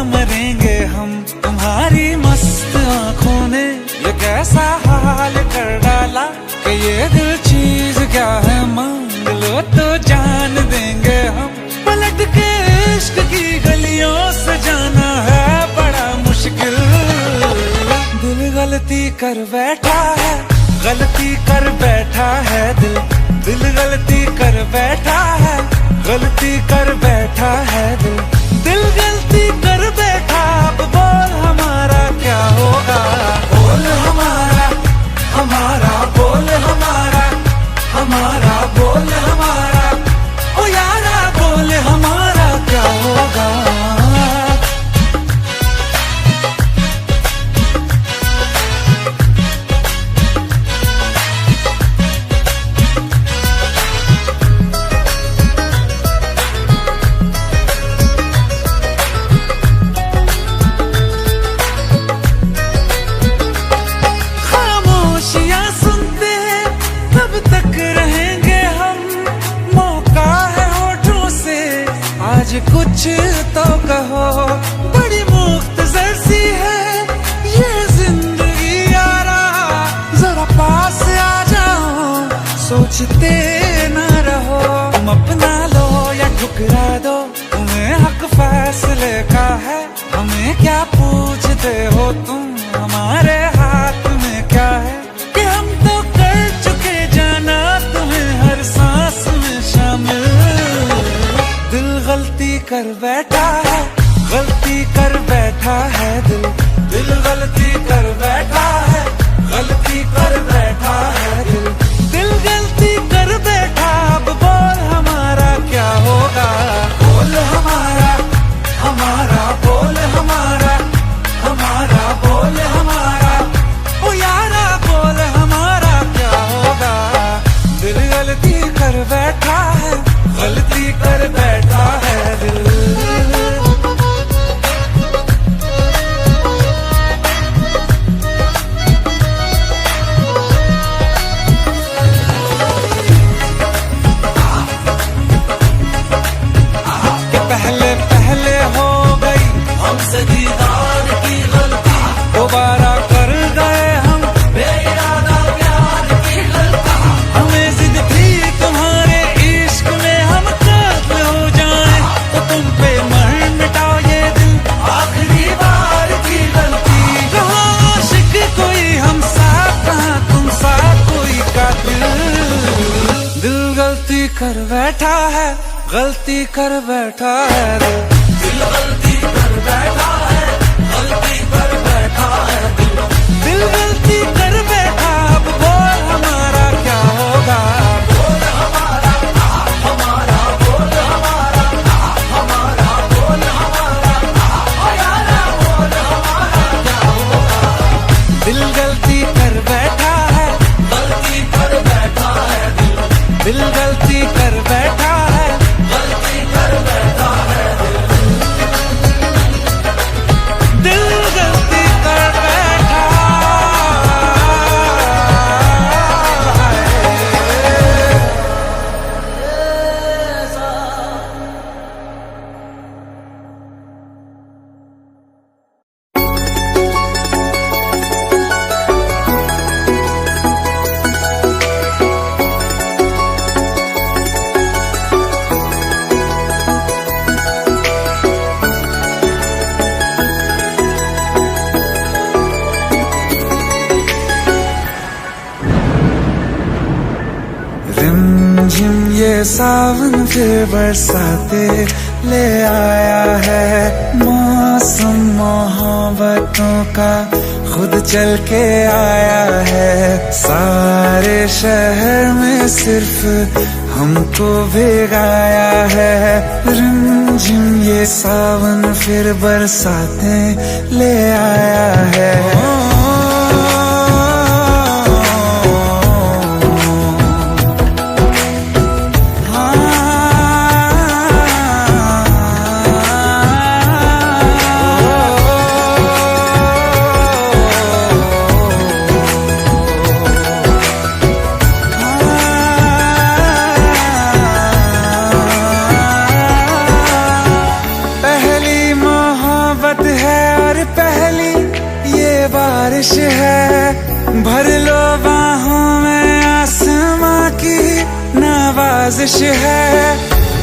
मरेंगे हम। तुम्हारी मस्त आंखों ने ये कैसा हाल कर डाला कि ये दिल चीज क्या है, मांग लो तो जान देंगे हम। पलट के इश्क की गलियों से जाना है बड़ा मुश्किल। दिल गलती कर बैठा है, गलती कर बैठा है दिल। दिल गलती कर बैठा है, गलती कर बैठा है दिल। दिल गलती कर बैठा, अब बोल हमारा क्या होगा। बोल हमारा, हमारा बोल हमारा, हमारा बोल हमारा, ओ यारा बोल हमारा क्या होगा। कुछ तो कहो, बड़ी मुख्तसर सी है ये जिंदगी यारा। जरा पास आ जाओ, सोचते न रहो। तुम अपना लो या ठुकरा दो, तुम्हें हक फैसले का है। हमें क्या पूछते हो तुम, हमारे हाथ में क्या है। कि हम तो कर चुके जाना तुम्हें हर सांस में शामिल। दिल गलती कर बैठा है, गलती कर बैठा है दिल। दिल गलती कर बैठा है, गलती कर बैठा है दिल। दिल गलती कर बैठा, अब बोल हमारा क्या होगा। बोल हमारा, हमारा बोल हमारा, हमारा बोल हमारा, ओ यारा बोल हमारा क्या होगा। दिल गलती कर बैठा है, गलती कर बैठा है दिल। पहले पहले हो गई हमसे दीदार की गलती, दोबारा कर गए हम बेइरादा प्यार की गलती। हमें जिद थी तुम्हारे इश्क में हम काबिल हो जाएं, तो तुम पे मर मिटा ये दिल आखिरी बार की गलती। कहाँ आशिक कोई हम साथ, कहाँ तुम साथ कोई कातिल। दिल गलती कर बैठा है, गलती कर बैठा है दिल। दिल गलती कर बैठा है, गलती कर बैठा है दिल। दिल गलती कर बैठा, अब बोल हमारा क्या होगा। बोल हमारा, हमारा बोल हमारा, हमारा बोल हमारा, ओ यारा बोल हमारा क्या होगा। दिल गलती कर बैठा है, गलती कर बैठा है दिल। दिल गलती कर बैठा है, गलती कर बैठा है दिल। दिल गलती कर बैठा रिमझिम ये सावन फिर बरसाते ले आया है। मौसम मोहब्बतों का खुद चल के आया है। सारे शहर में सिर्फ हमको भिगाया है। रिमझिम ये सावन फिर बरसाते ले आया है। बारिश है, भर लो बाहों में आसमां की नवाजिश है।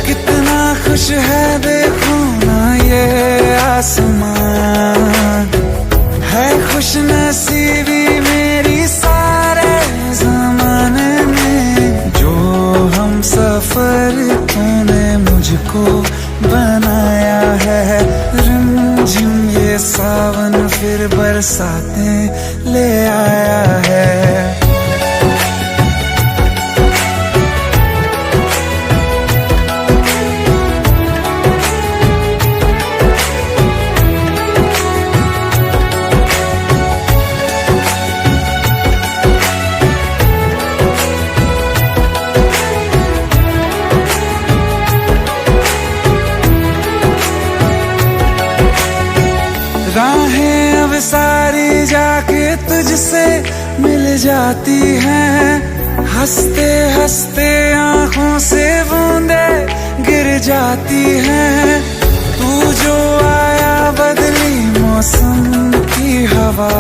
कितना खुश है देखो ना ये आसमां, है खुश नसीबी मेरी सारे ज़माने में। जो हम सफर तूने मुझको बनाया है, रिमझिम ये सावन फिर बरसातें ले आया है। राहें अब सारी जाके तुझसे मिल जाती हैं, हंसते हंसते आंखों से बूंदे गिर जाती हैं। तू जो आया बदली मौसम की हवा,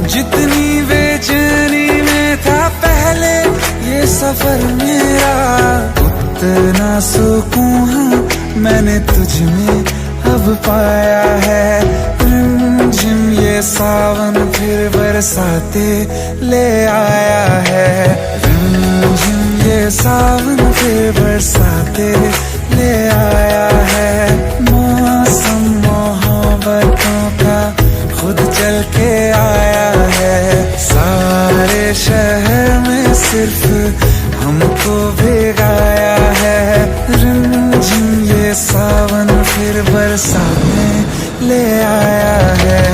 जितनी बेचैनी में था पहले ये सफर मेरा, उतना सुकून मैंने तुझ में अब पाया है। रिमझिम ये सावन फिर बरसाते ले आया है, रिमझिम ये सावन फिर बरसाते ले आया है। मौसम मोहब्बतों का खुद चल के आया है, सारे शहर में सिर्फ हमको भिगाया है। रिमझिम ये सावन फिर बरसाने ले आया है।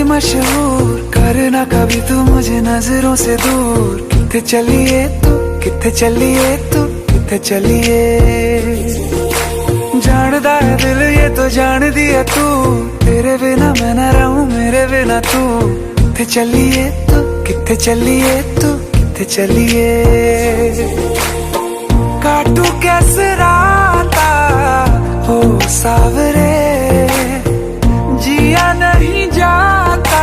मशहूर करना कभी तू मुझे नजरों से दूर। किथे चलिए तू, किथे चलिए तू, किथे चलिए। जानदा है दिल ये तो जान दिया तू, तेरे बिना मैं न रहूं मेरे बिना तू। किथे चलिए तू, किथे चलिए तू, किथे चलिए। काटू कैसे राता हो सावरे, जिया नहीं जाता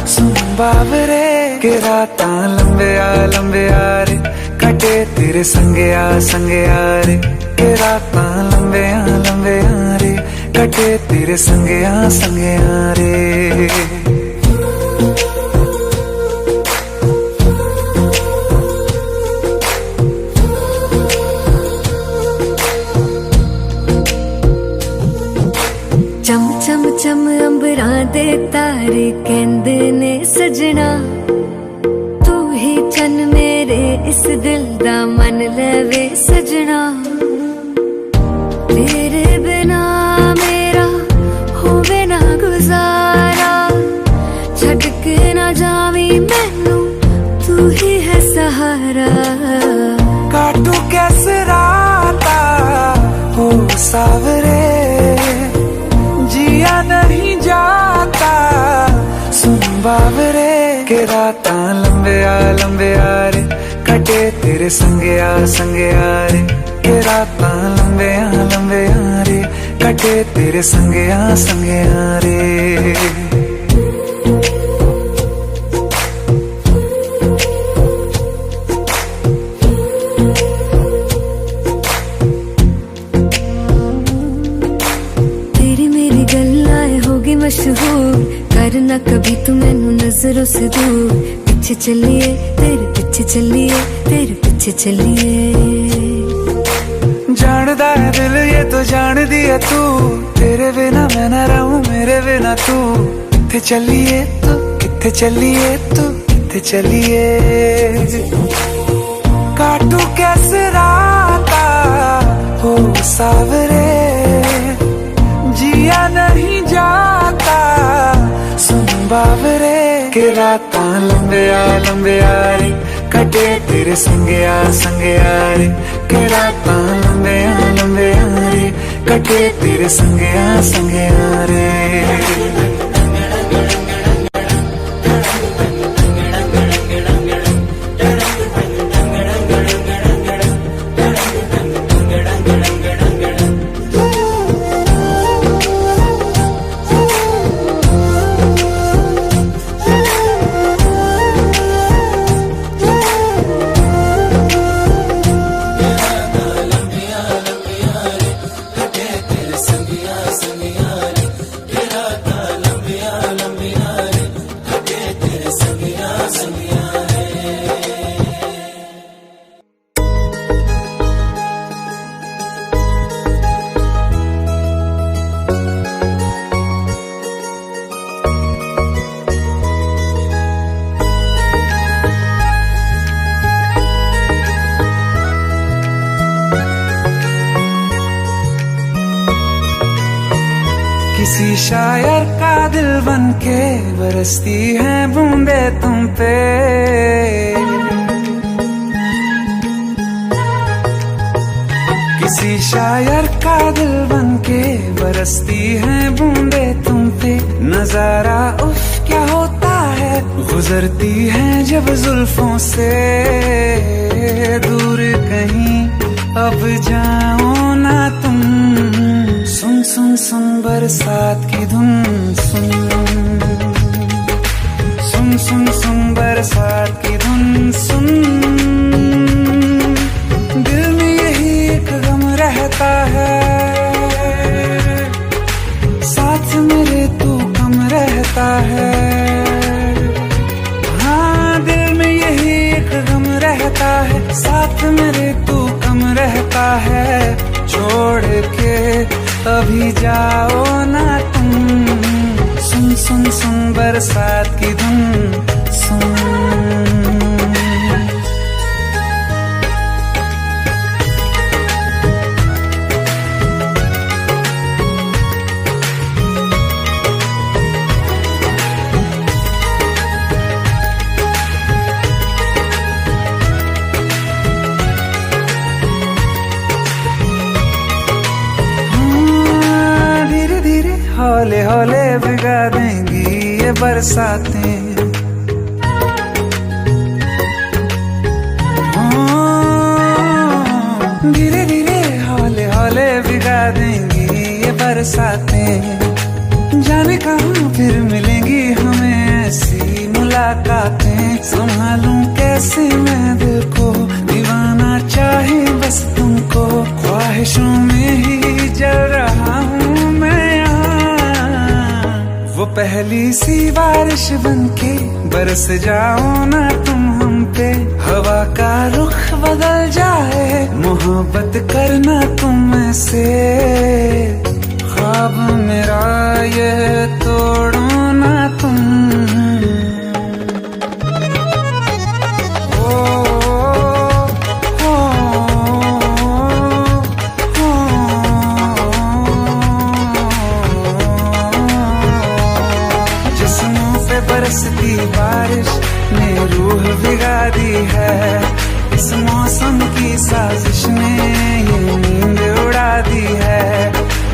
सुन बाबरे। के राता लंबे आ रे, कटे तेरे संगे आ रे। के राता लंबे आ रे, कटे तेरे संगे आ रे। चम चम चम अंबरां दे तारे कहंदे ने सजना, तू ही चन मेरे इस दिल दा मन लवे सजना। तेरे बिना मेरा होवे ना गुजारा, छड़ के ना जावी मैनू तू ही है सहारा। काटू कैसे राता हो सावरे, जिया नहीं जाता सुन बाबरे। के राता लंबे आ रे, कटे तेरे संगे आ रे। के राता लंबे आ रे, कटे तेरे संगे आ रे। मशहूर करना कभी तू मैनू नजरों से दूर। पीछे चलिए तेरे पीछे चलिए, तेरे पीछे चलिए। जान जान दा है दिल ये तो जान दिया तू, तेरे बिना मैं ना रहूं मेरे बिना तू। किथे चलिए तू, किथे चलिए तू, किथे चलिए। काटू कैसे राता हो सावरे, जिया नहीं जाता सुन बावरे। के रातां लंबिया लंबिया रे, कटे तेरे संगया संगया रे। के रातां लंबिया लंबिया रे, कटे तेरे संगया संगया रे। किसी शायर का दिल बनके बरसती है बूंदे तुम पे। किसी शायर का दिल बनके बरसती है बूंदे तुम पे। नजारा उफ क्या होता है, गुजरती है जब जुल्फों से। दूर कहीं अब जाओ ना तुम, सुन सुन सुन बरसात की धुन सुन। सुन सुन सुन बरसात की धुन सुन। दिल में यही एक गम रहता है, साथ मेरे तू कम रहता है। हाँ दिल में यही एक गम रहता है, साथ मेरे तू कम रहता है। छोड़ के अभी जाओ ना तुम, सुन सुन सुन बरसात की धुन सुन। हौले हौले भिगा देंगी ये बरसातें। धीरे धीरे हौले हौले भिगा देंगी ये बरसातें। जाने कहाँ फिर मिलेंगी हमें ऐसी मुलाकातें। संभालूं कैसे मैं दिल को, दीवाना चाहे बस तुमको। ख्वाहिशों में ही जल रहा हूँ मैं, वो पहली सी बारिश बनके बरस जाओ ना तुम हम पे। हवा का रुख बदल जाए, मोहब्बत करना तुम ऐसे। ख्वाब मेरा ये तोड़ो ना तुम। बरसती बारिश ने रूह भिगा दी है। इस मौसम की साजिश ने ये नींद उड़ा दी है।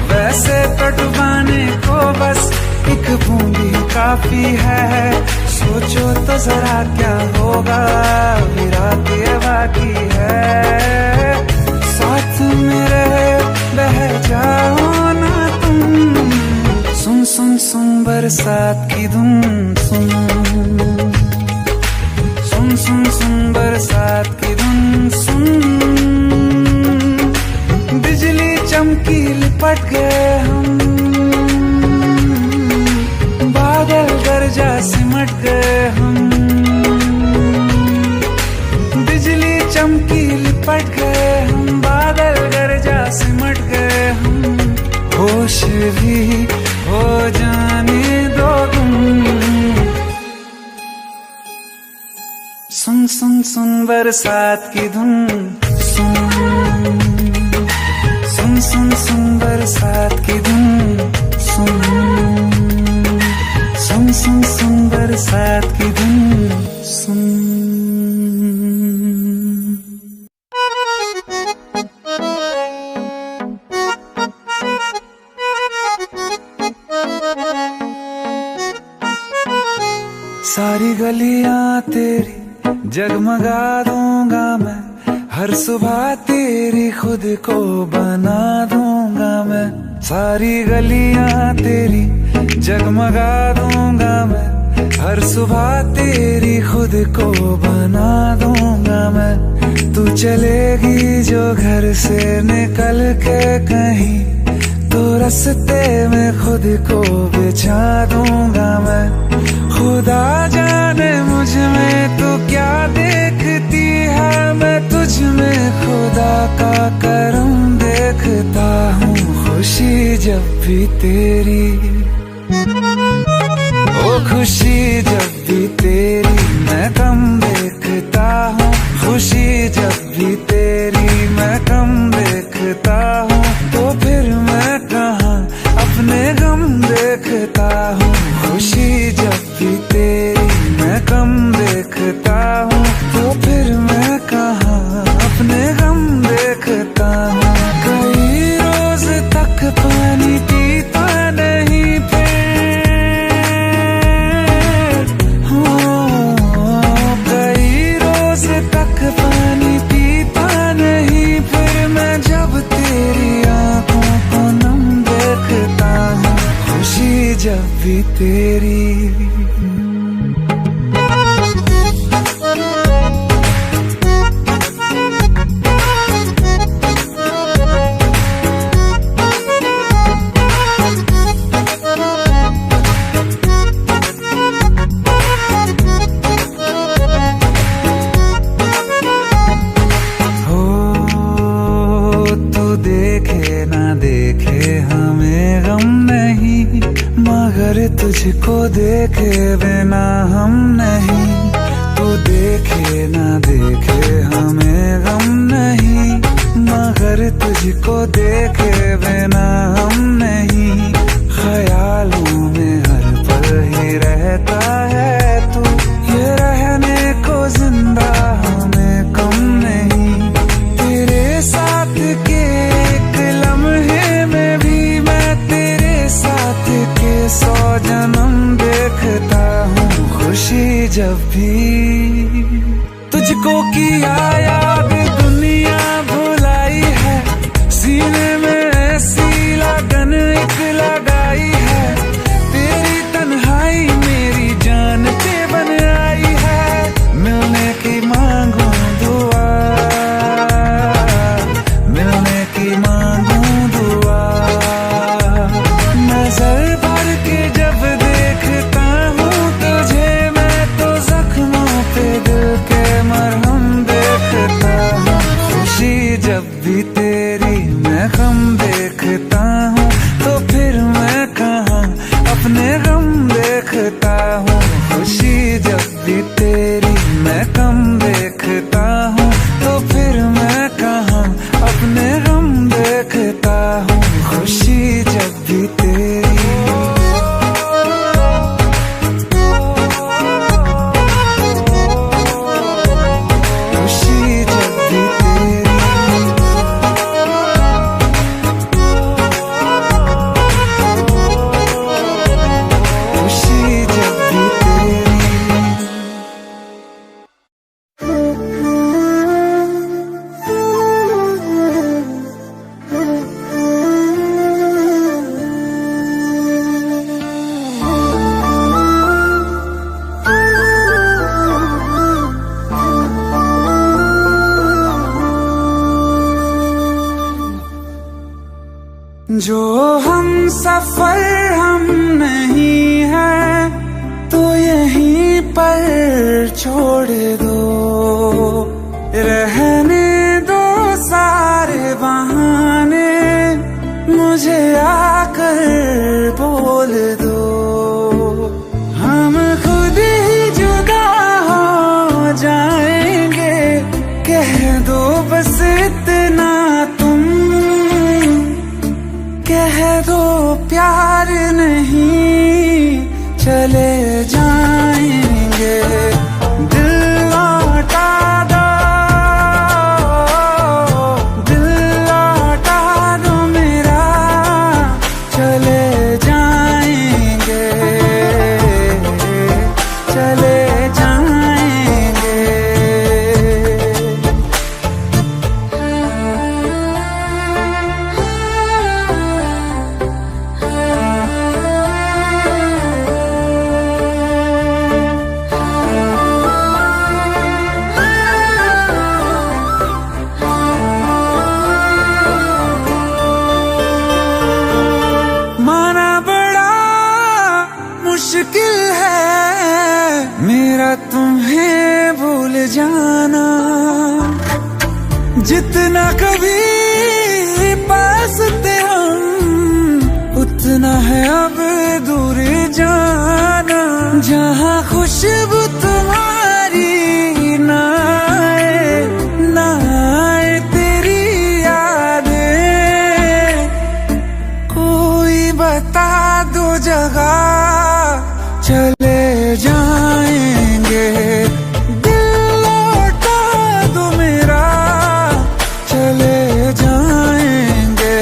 वैसे तो डुबाने को बस एक बूंद ही काफी है। सोचो तो जरा क्या होगा, अभी रात ये बाकी है। साथ मेरे बह जाओ ना तुम, सुन सुन सुन बरसात की धुन सुन। सुन सुन सुन बरसात की धुन सुन। बिजली चमकी लिपट गए हम, बादल गरजा सिमट गए हम। बिजली चमकी लिपट गए हम, बादल गरजा सिमट बारिश भी हो जाने दो तुम। सुन सुन सुन बरसात की धुन, सुन सुन सुन सुन बरसात की धुन, सुन सुन सुन सुन बरसात की धुन, सुन। सारी गलियां तेरी जगमगा दूंगा मैं, हर सुबह तेरी खुद को बना दूंगा मैं। सारी गलियां तेरी जगमगा दूंगा मैं, हर सुबह तेरी खुद को बना दूंगा मैं। तू चलेगी जो घर से निकल के कहीं, तो रास्ते में खुद को बिछा दूंगा मैं। खुदा जाने मुझ में तू क्या देखती है, मैं तुझ में खुदा का करम देखता हूँ। खुशी जब भी तेरी, ओ खुशी जब भी तेरी मैं कम देखता हूँ। खुशी जब भी तेरी मैं कम देखता हूँ, तो फिर मैं कहाँ अपने गम देखता हूँ। खुशी जब भी तेरी मैं कम देखता हूँ, तो फिर मैं कहाँ अपने गम देखता हूँ। कई रोज तक पानी पीता नहीं फिर, कई रोज तक पानी पीता नहीं फिर, मैं जब तेरी आंखों को नम देखता हूँ। खुशी जब भी तेरी, तुझको देखे बिना हम नहीं। तू देखे ना देखे हमें गम नहीं, मगर तुझको देखे बिना हम नहीं। ख्यालों में हर पल ही रहता है तू, ये रहने को जिंदा हमें कम नहीं। तेरे साथ के एक लम्हे में भी मैं तेरे साथ के 100 जन्म देखता हूँ। खुशी जब भी तुझको किया याद दुनिया भुलाई है, सीने में ऐसी लगन एक लगाई है। तेरी तन्हाई मेरी जान पे बन आई है, मिलने की मांगू दुआ, मिलने की मांगू दुआ। नजर भर के जब देखता हूँ तुझे, मैं तो जख्मों पे दिल के मरहम देखता हूँ। खुशी जब भी तेरी मैं गम देखता हूँ, तो फिर मैं कहाँ अपने गम देखता हूँ। खुशी जब भी तेरी मैं कम देखता हूँ, तो फिर मैं कहाँ अपने गम देखता हूँ। खुशी जब भी तेरी, खुशी जब भी तेरी, खुशी जब भी तेरी। जो हम सफर हम नहीं है, तो यहीं पर छोड़ दो। रहने दो सारे बहाने, मुझे आकर कह दो प्यार नहीं, चले जाएंगे। दिल लौटा दो, दिल लौटा दो मेरा, चले जाएंगे, चले जाएंगे। माना बड़ा मुश्किल है मेरा तुम्हें भूल जाना, जितना कभी पास थे हम उतना है अब दूर जाना। जहाँ खुशबू तुम्हारी ना आए, ना आए तेरी यादें, कोई बता दो जगह, चले जाएंगे। दिल लौटा दो मेरा, चले जाएंगे,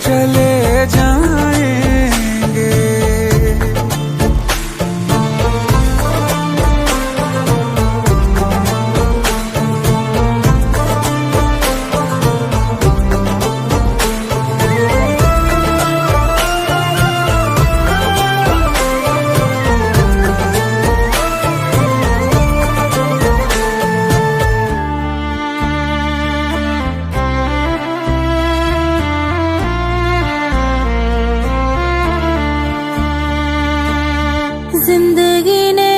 चले जाएंगे। जिंदगी ने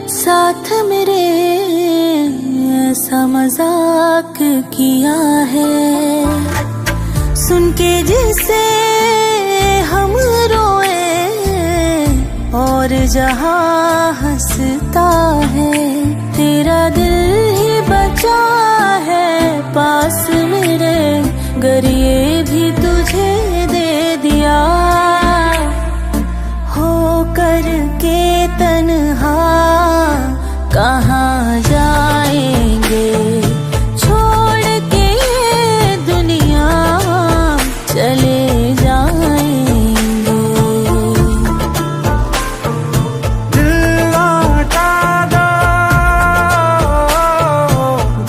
साथ मेरे ऐसा मजाक किया है, सुन के जिसे हम रोए और जहां हंसता है, तेरा दिल ही बचा है पास मेरे, गर ये भी तुझे दे दिया हो करके तन्हा, कहाँ जाएंगे छोड़ के ये दुनिया, चले जाएंगे। दिल लौटा दो,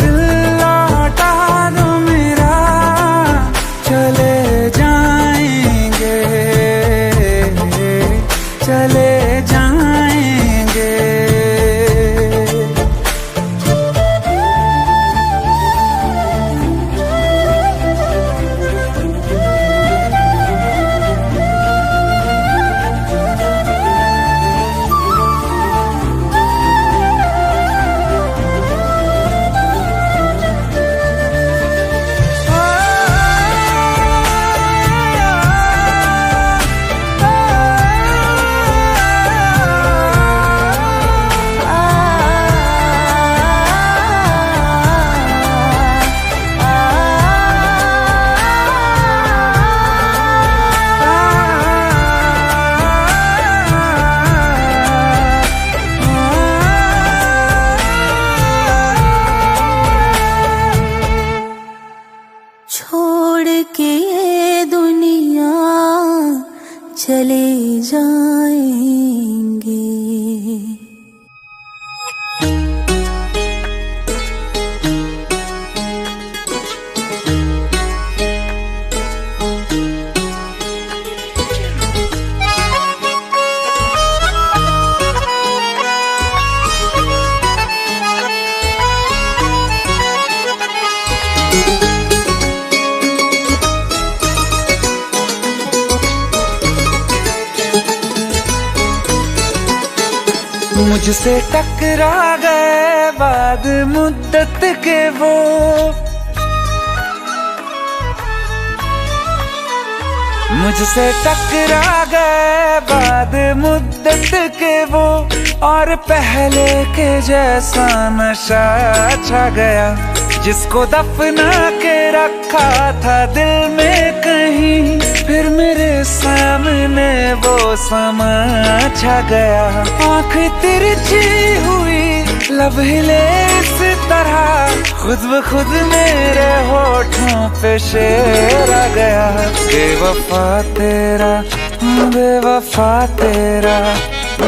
दिल लौटा दो मेरा, चले जाएंगे, चले जाएंगे। छोड़ के ये दुनिया, चले जाएंगे। मुझसे टकरा गए बाद मुद्दत के वो, मुझसे टकरा गए बाद मुद्दत के वो, और पहले के जैसा नशा छा गया। जिसको दफना के रखा था दिल में कहीं, फिर मेरे सामने वो समा छा गया। आंख तिरछी हुई, लब हिले इस तरह, खुद ब खुद मेरे होठों पे शेर आ गया। बेवफा तेरा, बेवफा तेरा,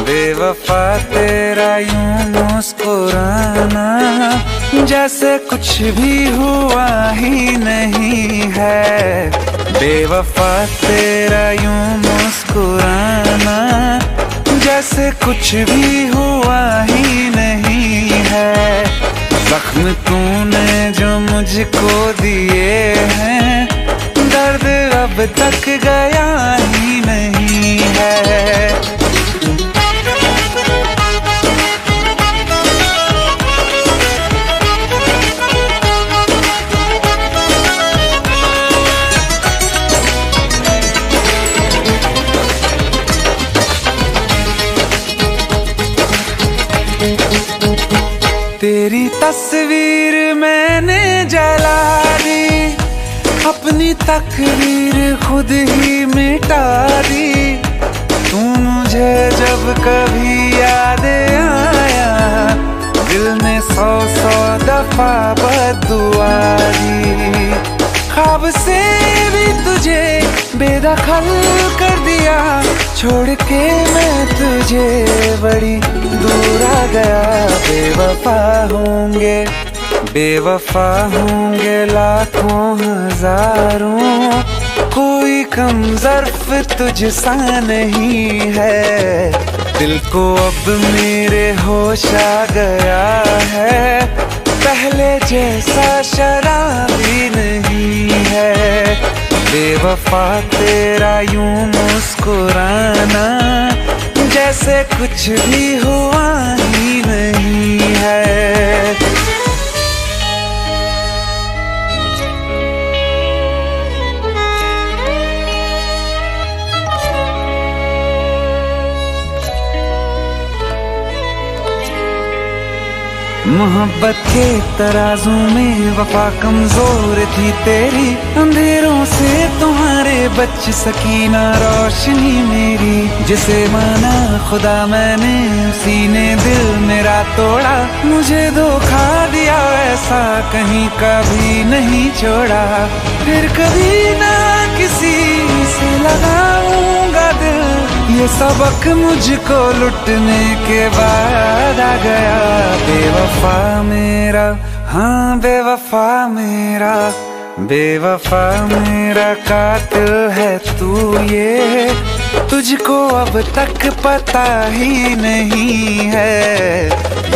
बेवफा तेरा यूं मुस्कुराना, जैसे कुछ भी हुआ ही नहीं है। बेवफा तेरा यूं मुस्कुराना, जैसे कुछ भी हुआ ही नहीं है। जख्म तूने जो मुझको दिए हैं, दर्द अब तक गया ही नहीं है। तेरी तस्वीर मैंने जला दी, अपनी तकदीर खुद ही मिटा दी। तू मुझे जब कभी याद आया, दिल ने 100 दफा बद्दुआ दी। ख्वाब से भी तुझे बेदखल कर दिया, छोड़ के मैं तुझे बड़ी दूर आ गया। बेवफा होंगे, बेवफा होंगे लाखों हजारों, कोई कम ज़र्फ तुझसा नहीं है। दिल को अब मेरे होश आ गया है, पहले जैसा शराबी नहीं है। बेवफा तेरा यूं मुस्कुराना, जैसे कुछ भी हुआ ही नहीं है। मोहब्बत के तराजू में वफा कमजोर थी तेरी, अंधेरों से तुम्हारे बच सकी ना रोशनी मेरी। जिसे माना खुदा मैंने, उसी ने दिल मेरा तोड़ा। मुझे धोखा दिया ऐसा कहीं कभी नहीं छोड़ा, फिर कभी ना किसी से लगाऊंगा दिल। ये सबक मुझको लुटने के बाद आ गया। बेवफा मेरा, हाँ बेवफा मेरा, बेवफा मेरा कातिल है तू, ये तुझको अब तक पता ही नहीं है।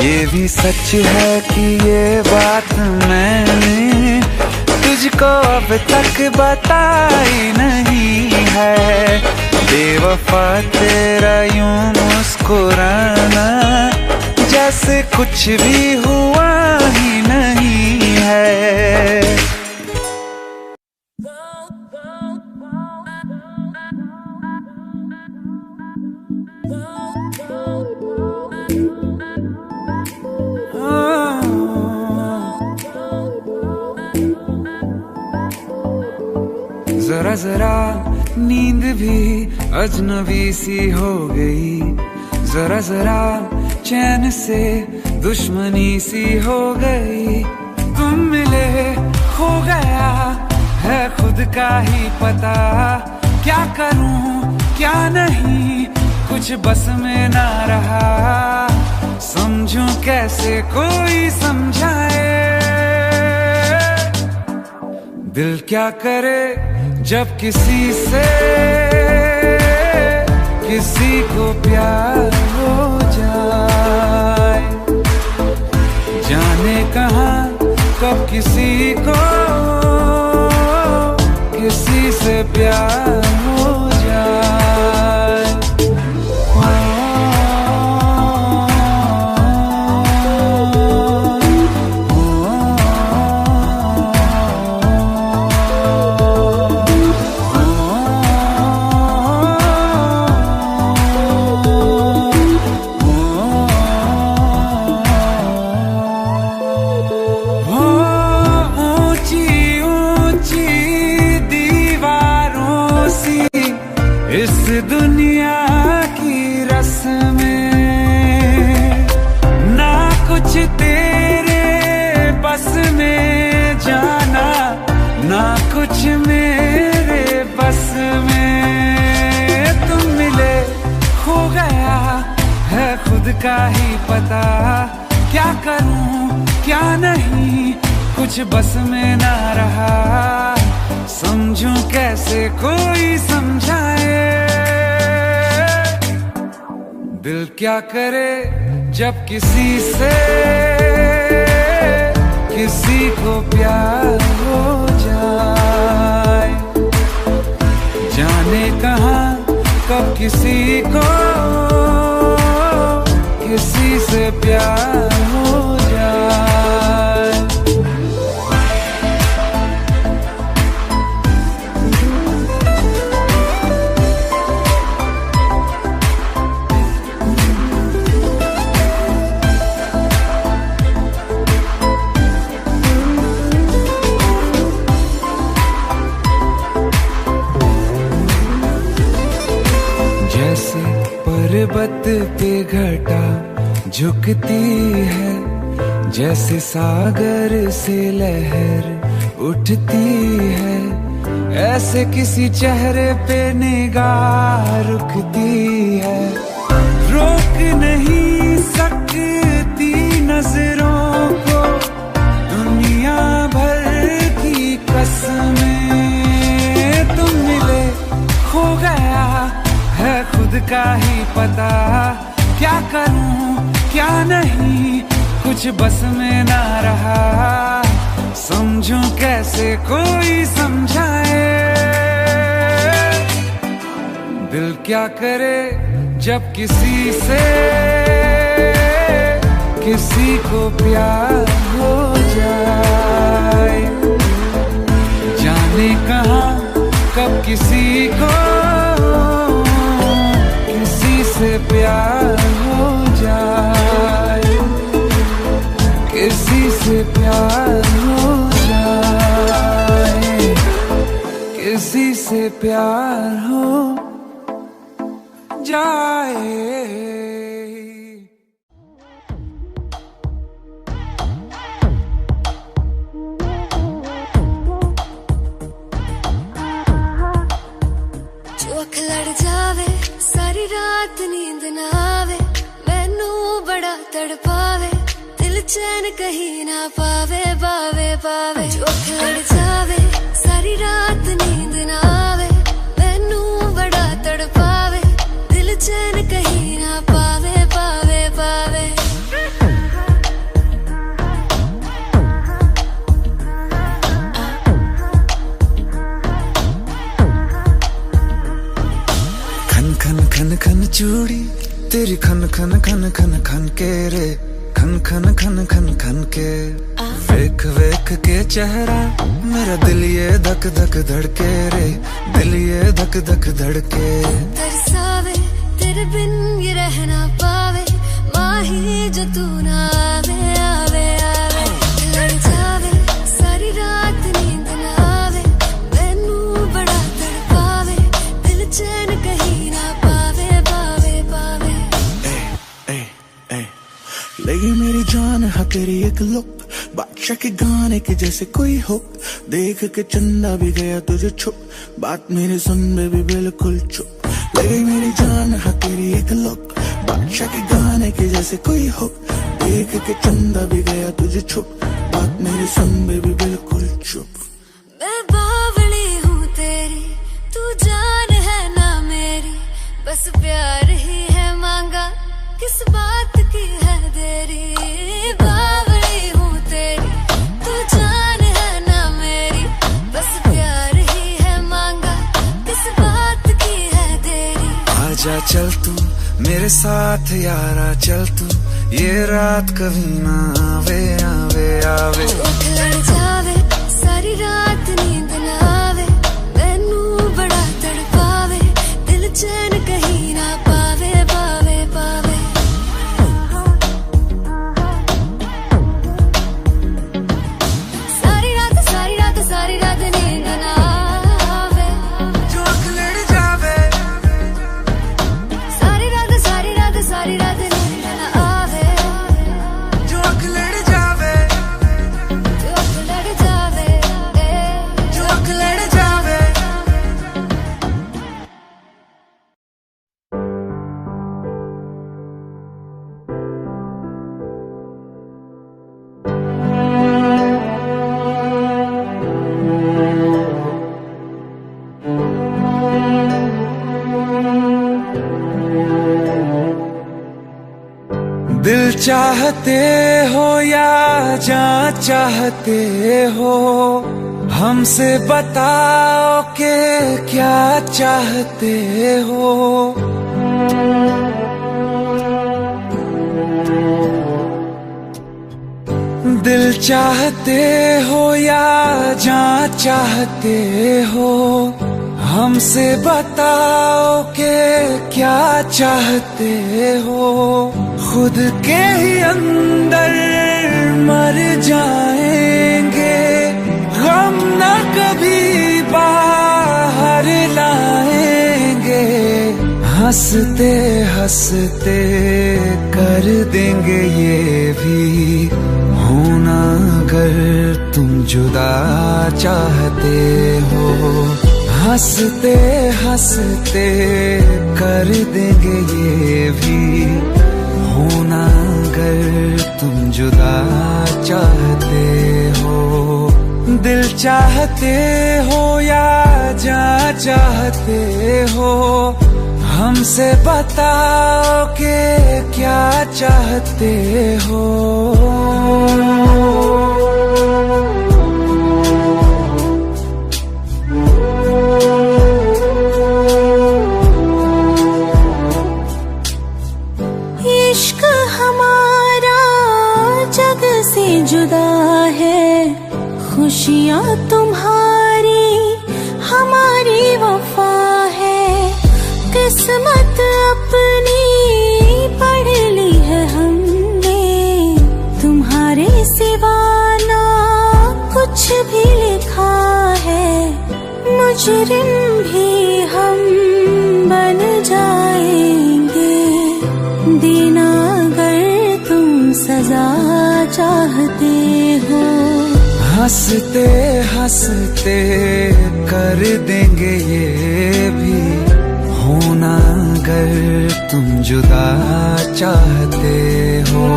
ये भी सच है कि ये बात मैंने तुझको अब तक बताई नहीं है। बेवफा तेरा यूं मुस्कुराना, जैसे कुछ भी हुआ ही नहीं है। जरा जरा नींद भी अजनबी सी हो गई, जरा जरा चैन से दुश्मनी सी हो गई। तुम मिले खो गया है खुद का ही पता, क्या करूं क्या नहीं कुछ बस में ना रहा। समझूं कैसे कोई समझाए, दिल क्या करे जब किसी से किसी को प्यार हो जाए। जाने कहाँ कब किसी को किसी से प्यार हो जाए। कुछ मेरे बस में, तुम मिले खो गया है खुद का ही पता, क्या करूं क्या नहीं कुछ बस में ना रहा, समझूं कैसे कोई समझाए। दिल क्या करे जब किसी से किसी को प्यार हो जाए, जाने कहाँ कब किसी को किसी से प्यार हो जाए। जैसे पर्वत पे घटा झुकती है, जैसे सागर से लहर उठती है, ऐसे किसी चेहरे पे निगाह रुकती है। रोक नहीं सकती नजरों को दुनिया भर की कसमें, तुम मिले खो गया है खुद का ही पता, क्या करूं क्या नहीं कुछ बस में ना रहा, समझूं कैसे कोई समझाए। दिल क्या करे जब किसी से किसी को प्यार हो जाए, जाने कहाँ कब किसी को किसी से प्यार हो जाए, किसी से प्यार हो जाए, किसी से प्यार हो जाए। जो अख लड़ जावे सारी रात नींद ना आवे, मैनू बड़ा तड़पावे दिल चैन कहीं ना पावे पावे पावे। जो अख लड़ जावे सारी रात नींद ना आवे, मैनू बड़ा तड़पावे दिल चैन कहीं ना पावे पावे पावे। खन खन खन खन चूड़ी तेरी खन खन खन खन खन के रे, खन खन खन खन खन के, वेख वेख के चेहरा मेरा दिल ये धक धक धड़के रे, दिल ये धक धक धड़के। तरसावे तेरे बिन ये रह ना पावे, माही जो तू ना आवे आवे आवे। लड़ जावे सारी रात नींद ना आवे, मैनू बड़ा तड़पावे दिल चैन कहीं ना पावे पावे पावे। लगी मेरी जान है तेरी एक लुक, बादशाह के गाने के जैसे कोई हो, देख के चंदा भी गया तुझे छुप, बात मेरी सुन बेबी बिल्कुल चुप। लगी मेरी जान है तेरी एक लुक, बादशाह के गाने के जैसे कोई हो, देख के चंदा भी गया तुझे छुप, बात मेरी सुन बेबी बिल्कुल चुप। मैं बावली हूँ तेरी, तू जान है ना मेरी, बस प्यार ही है मांगा, किस बात की है देरी। बावली हूँ तेरी, तू जान है ना मेरी, बस प्यार ही है मांगा, किस बात की है देरी। आजा चल तू मेरे साथ यारा, चल तू ये रात कभी ना आवे आवे आवे। उठ लड़ जावे सारी रात नींद ना आवे, मैनू बड़ा तड़पावे दिल चैन कहीं ना पावे पावे पावे। सारी रात सारी रात सारी रात नींद ना आवे, जो अख लड़ जावे सारी रात सारी रात सारी रात नींद ना आवे, जो अख लड़ जावे, जो अख चाहते हो या जान चाहते हो, हमसे बताओ कि क्या चाहते हो। दिल चाहते हो या जान चाहते हो, हमसे बताओ कि क्या चाहते हो। खुद के ही अंदर मर जाएंगे, गम न कभी बाहर लाएंगे। हंसते हंसते कर देंगे ये भी, होना अगर तुम जुदा चाहते हो। हंसते हंसते कर देंगे ये भी, होना अगर तुम जुदा चाहते हो। दिल चाहते हो या जान चाहते हो, हमसे बताओ कि क्या चाहते हो। इश्क हमारा जग से जुदा है, खुशियाँ तुम्हारी हमारी वफा है। किस्मत अपनी पढ़ ली है हमने, तुम्हारे सिवा ना कुछ भी लिखा है। मुजरिम भी हम बन जाएंगे, देना अगर तुम सजा चाहते हो। हंसते हंसते कर देंगे ये भी, होना अगर तुम जुदा चाहते हो।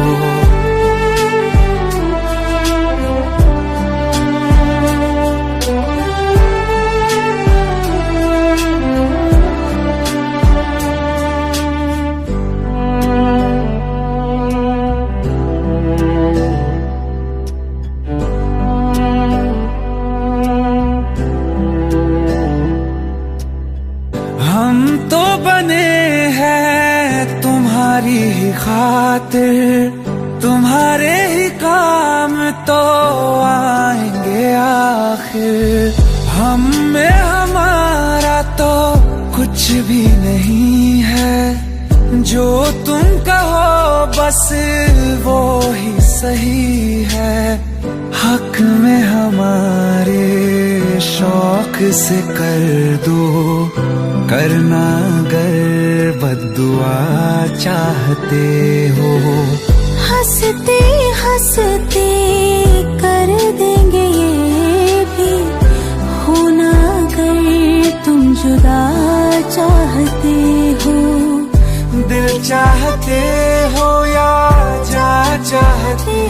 हम तो बने हैं तुम्हारी ही खातिर, तुम्हारे ही काम तो आएंगे आखिर। हम में हमारा तो कुछ भी नहीं है, जो तुम कहो बस वो ही सही है। हक में हमारे शौक से कर दो, करना अगर बद्दुआ चाहते हो। हंसते हंसते कर देंगे ये भी, होना अगर तुम जुदा चाहते हो। दिल चाहते हो या जान चाहते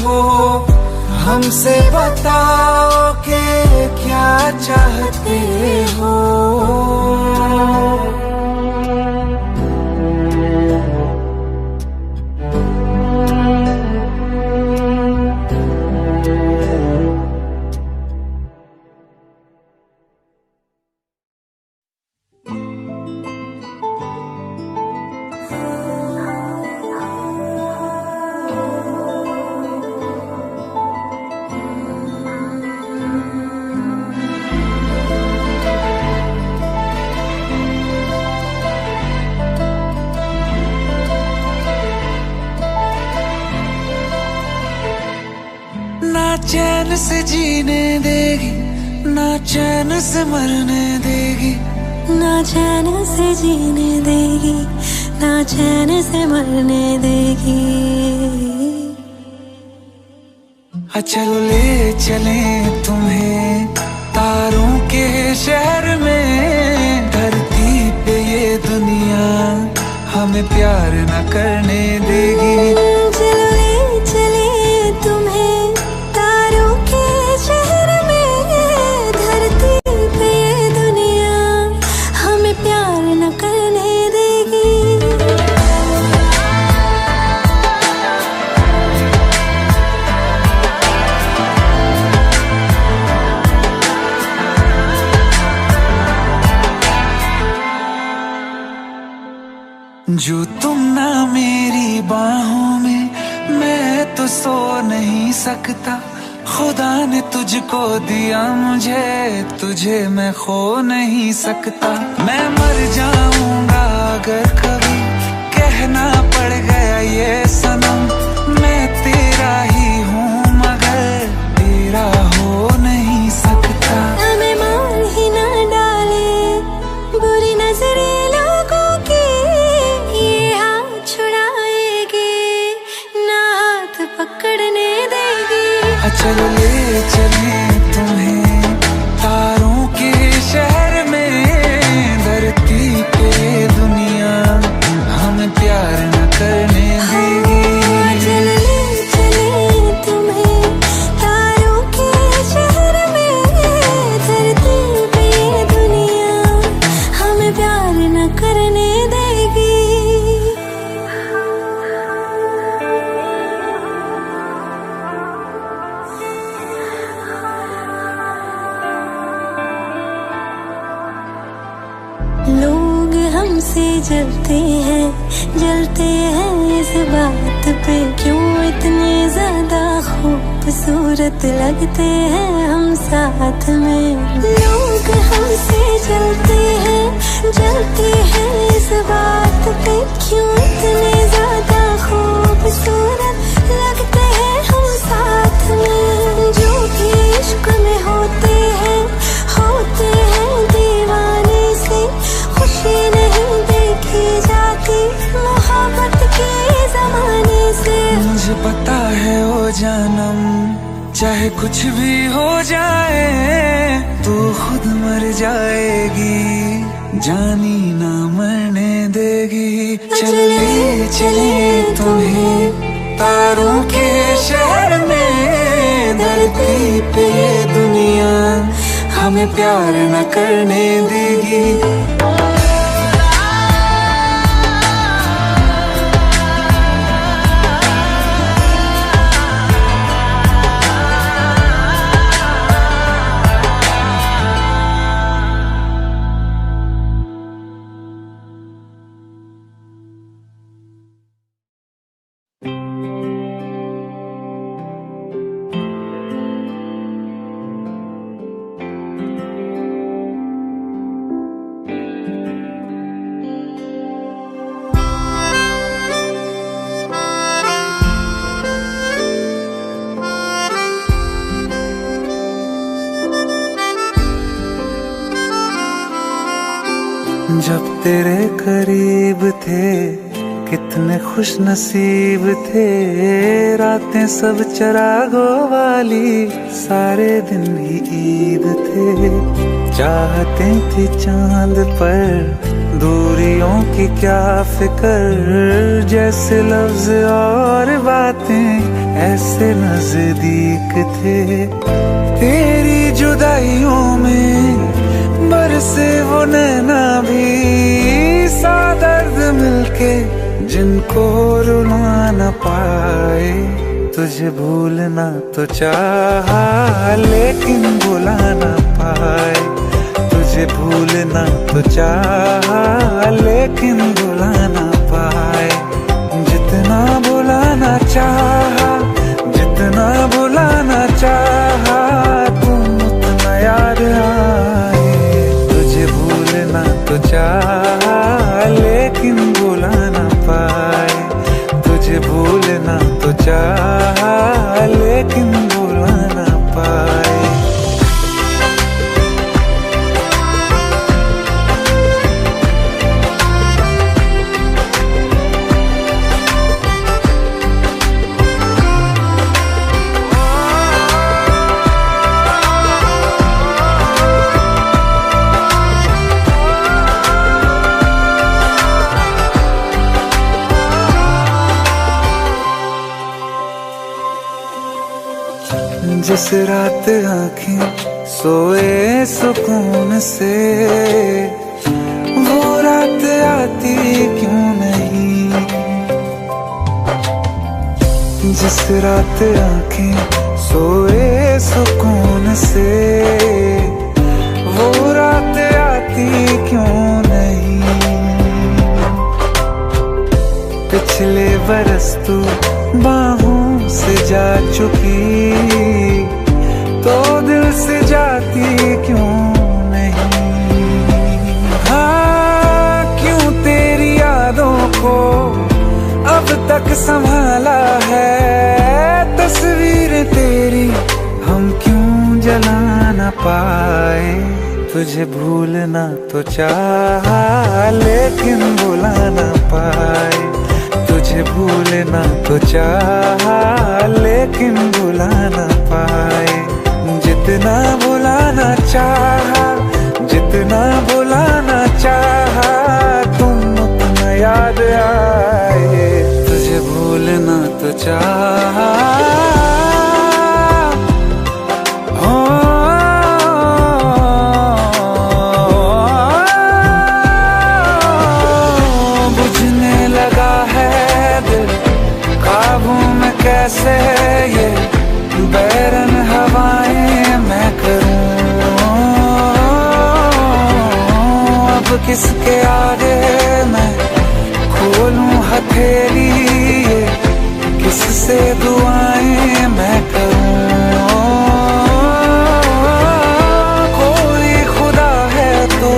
हो, हमसे बताओ कि क्या चाहते हो। ना चैन से जीने देगी, ना चैन से मरने देगी। ना चैन से जीने देगी, ना चैन से मरने देगी। चलो ले चले तुम्हें तारों के शहर में, धरती पे ये दुनिया हमें प्यार न करने देगी। चलो ले चले तुम्हें तारों के शहर में, धरती पे ये दुनिया हमें प्यार न करने देगी। जो तुम ना मेरी बाहों में, मैं तो सो नहीं सकता। खुदा ने तुझको दिया मुझे, तुझे मैं खो नहीं सकता। मैं मर जाऊंगा अगर कभी कहना पड़ गया ये सनम, मैं तेरा ही हूँ मगर तेरा हो नहीं सकता। हमें मार ही ना डाले बुरी नजरें लोगों की, ये हाथ छुड़ाएगी ना हाथ पकड़ने देगी। चलो ले चले तुम्हें तारों के शहर में, धरती पे दुनिया हमें प्यार न करने देगी। चलो ले चले तुम्हें तारों के शहर में, धरती पे दुनिया हमें प्यार न करने देगी। लोग हमसे जलते हैं इस बात पे, क्यों इतने ज्यादा खूबसूरत लगते हैं हम साथ में। लोग हमसे जलते हैं इस बात पे, क्यों इतने ज्यादा खूबसूरत लगते हैं हम साथ में। जो भी इश्क में होते हैं दीवाने से, खुशी नहीं देखी जाती मोहब्बत के जमाने से। मुझे पता है ओ जानम, चाहे कुछ भी हो जाए तू खुद मर जाएगी, जानी ना मरने देगी। चले तुम्हें तारों के शहर में, धरती पे दुनिया हमें प्यार न करने देगी। जब तेरे करीब थे कितने खुश नसीब थे, रातें सब चरागों वाली, सारे दिन ही ईद थे। चाहते थी चांद पर दूरियों की क्या फिक्र, जैसे लफ्ज और बातें ऐसे नजदीक थे। तेरी जुदाइयों में बरसे वो नैना भी, सा दर्द मिलके जिनको रुला न पाए। तुझे भूलना तो चाहा लेकिन भुला न पाए, तुझे भूलना तो चाहा लेकिन भुला न पाए। जितना भुलाना चाहा, जितना भुलाना चाहा, तुम उतना याद आए। भूलना तो चाहा लेकिन भुला ना पाए, तुझे भूलना तो चाहा लेकिन भुला ना पाए। जिस रात आँखें सोए सुकून से, वो रात आती क्यों नहीं। जिस रात आँखें सोए सुकून से, वो रात आती क्यों नहीं। चुकी, तो दिल से जाती क्यों नहीं। हाँ, क्यों तेरी यादों को अब तक संभाला है, तस्वीर तेरी हम क्यों जला ना पाए। तुझे भूलना तो चाहा लेकिन भुला ना पाए, तुझे भूलना तो चाहा लेकिन भुला ना पाए। जितना भुलाना चाहा, जितना भुलाना चाहा, तुम उतना याद आए। तुझे भूलना तो चाहा, कैसे ये बैरन हवाएं मैं करूं। अब किसके आगे मैं खोलूं हथेली, किससे दुआएं मैं करूं। कोई खुदा है तो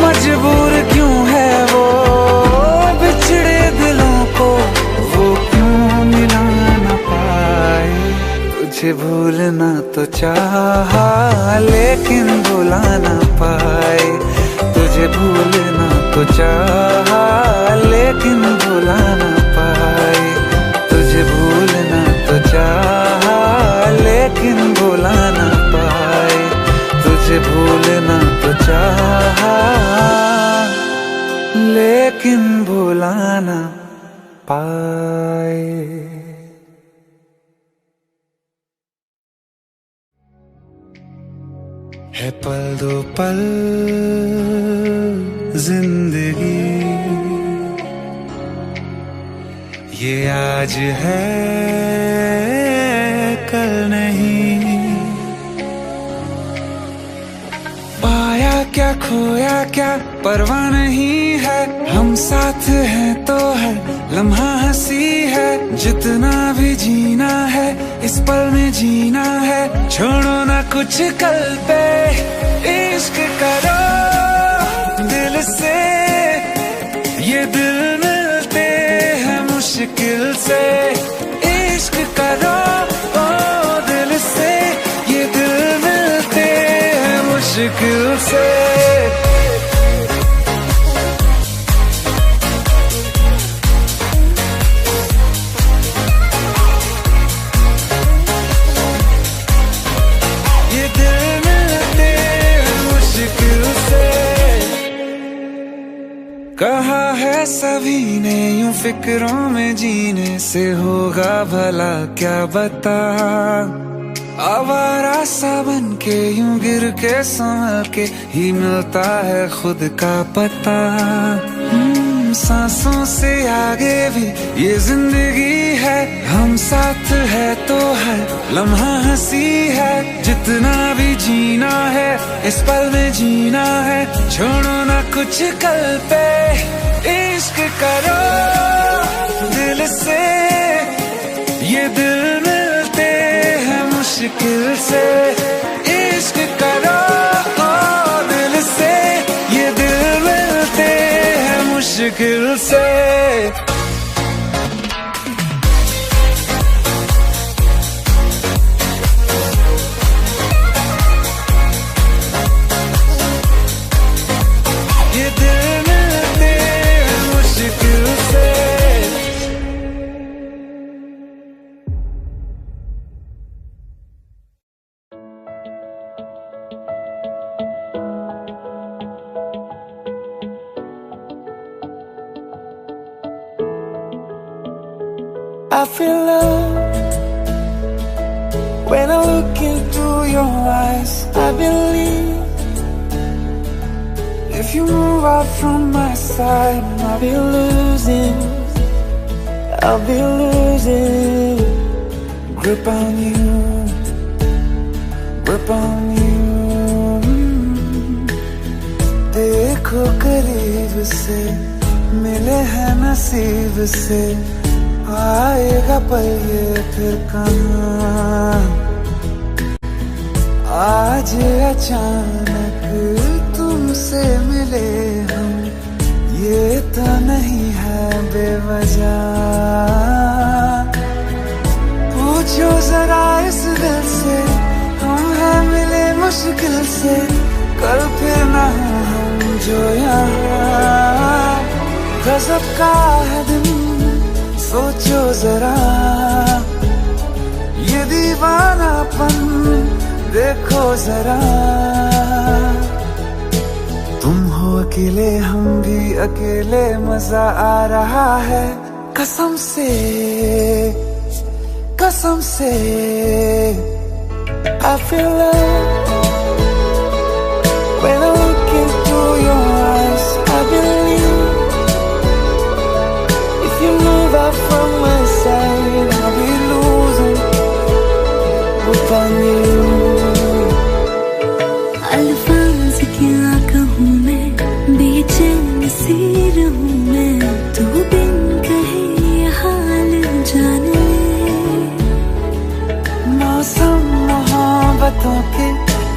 मजबूर क्यों है वो, बिछड़े दिलों को वो तुझे भूलना तो चाहा लेकिन भुला ना पाए। तुझे भूलना तो चाहा लेकिन भुला ना पाए। तुझे भूलना तो चाहा लेकिन भुला ना पाए। तुझे भूलना तो चाहा लेकिन भुला ना पाए। है पल दो पल जिंदगी, ये आज है कल नहीं। पाया क्या खोया क्या परवाह नहीं है, हम साथ हैं तो हर लम्हा हंसी है। जितना भी जीना है इस पल में जीना है, छोड़ो ना कुछ कल पे, इश्क करो दिल से। ये दिल मिलते हैं मुश्किल से, इश्क करो ओ दिल से। ये दिल मिलते हैं मुश्किल से। कहा है सभी ने यूं फिक्रों में जीने से होगा भला क्या बता। आवारा सा बन के यूं गिर के संभल के ही मिलता है खुद का पता। सांसों से आगे भी ये जिंदगी है, हम साथ है तो हर लम्हा हंसी है। जितना भी जीना है इस पल में जीना है, छोड़ो ना कुछ कल पे, इश्क करो दिल से। ये दिल मिलते हैं मुश्किल से, इश्क करो दिल से। ये दिल मिलते हैं मुश्किल से। I feel love when I look into your eyes. I believe if you move out from my side, I'll be losing grip on you, grip on you. देखो करीब से, मिले हैं नसीब से, आएगा पल ये फिर कहाँ। आज अचानक तुमसे मिले हम, ये तो नहीं है बेवजह। पूछो जरा इस दिल से, हम हैं मिले मुश्किल से, कल फिर ना हो हम जो यहाँ। गजब का है दिन, सोचो जरा ये दीवानापन, देखो जरा। तुम हो अकेले हम भी अकेले, मजा आ रहा है कसम से, कसम से। I feel love when I look into your eyes. I believe if you move out from my side, I'll be losing upon you. अल्फाज क्या कहूँ मैं, बेचैन सी रहूँ मैं, तू बिन कहे ये हाल जान ले। मौसम मोहब्बतों के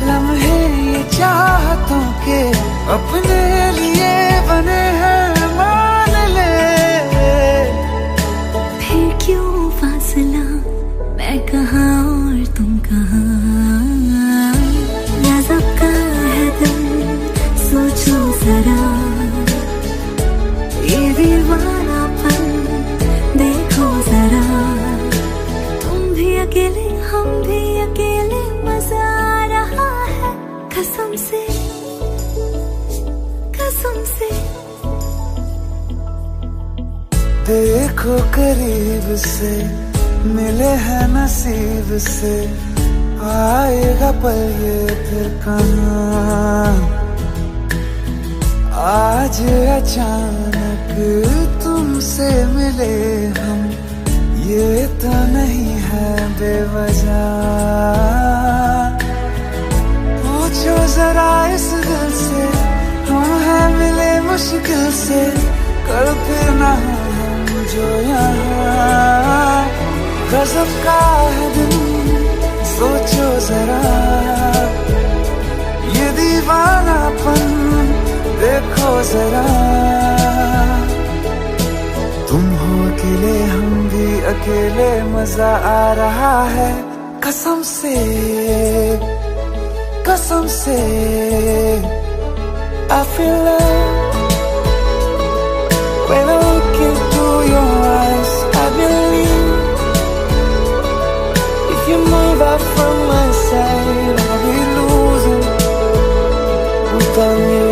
लम्हे ये चाहतों के, अपने लिए बने हैं मान ले। फिर क्यों फासला, मैं कहाँ और तुम कहाँ। गजब का है दिल, सोचो जरा ये दीवानापन, देखो जरा। तुम भी अकेले हम भी अकेले, मजा आ रहा है कसम से, कसम से। देखो करीब से, मिले हैं नसीब से, आएगा पल ये फिर कहाँ। आज अचानक तुमसे मिले हम, ये तो नहीं है बेवजह। पूछो जरा इस दिल से, हम हैं मिले मुश्किल से, कल फिर ना हो हम जो यहाँ। गजब का है दिन, सोचो जरा ये दीवानापन, देखो जरा। तुम हो अकेले हम भी अकेले, मजा आ रहा है कसम से, कसम से। I feel love when I look into your eyes. I believe if you move out from my side, I'll be losing without you.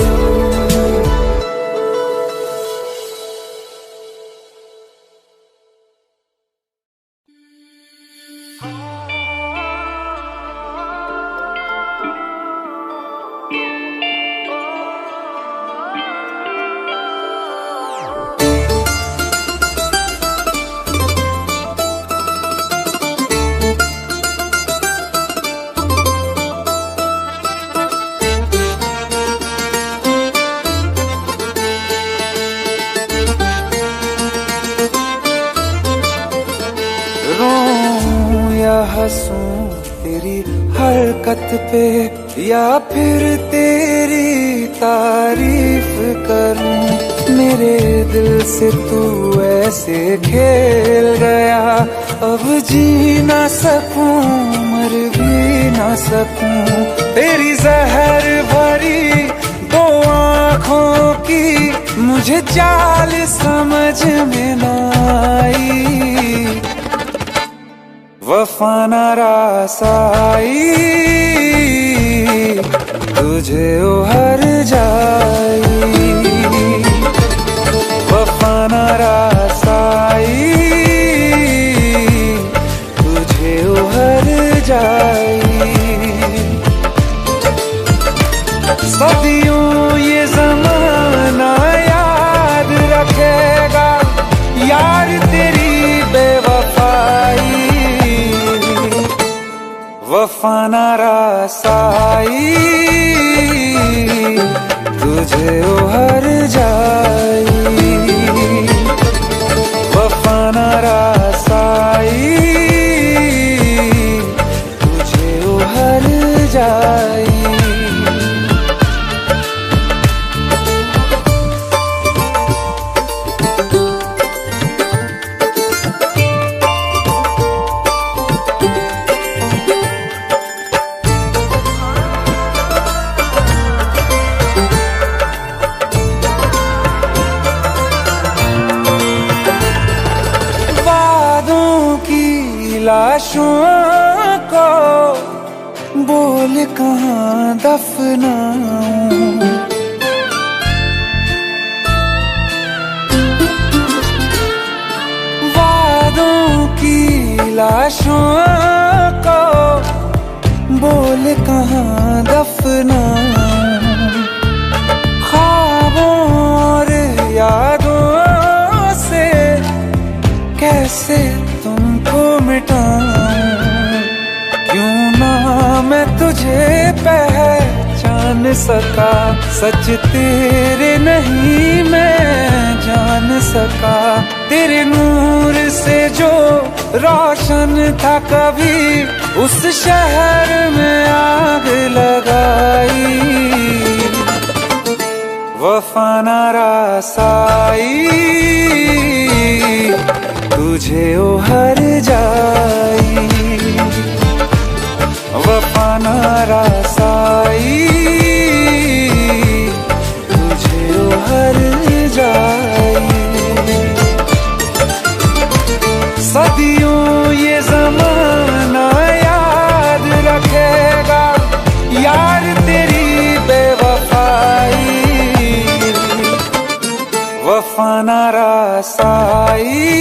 रोऊं या हंसूं तेरी हरकत पे, या फिर तेरी तारीफ करूं। मेरे दिल से तू ऐसे खेल गया, अब जी ना सकूं मर भी ना सकूं। तेरी जहर भरी दो आँखों की मुझे चाल समझ में न आई। वफा न रास आई, तुझे उहर जाई। वफा न रास आई, तुझे उहर जाई। सदियों ये ज़माना याद रखेगा यार तेरी बेवफाई। वफा न रास आई, तुझे उहर जाई। वफा न रास जाई। लाशों को बोल कहाँ दफनाऊं, वादों की लाशों को बोल कहाँ दफनाऊं, ख्वाबों और यादों से कैसे तुमको मिटाऊं, क्यों ना मैं तुझे पहचान सका, सच तेरे नहीं मैं जान सका। तेरे नूर से जो रोशन था कभी, उस शहर में आग लगाई, वफा ना रासाई तुझे ओ हर जाई, वफा ना रासाई तुझे ओ हर जाई। सदियों ये ज़माना याद रखेगा यार तेरी बेवफाई, वफा ना रासाई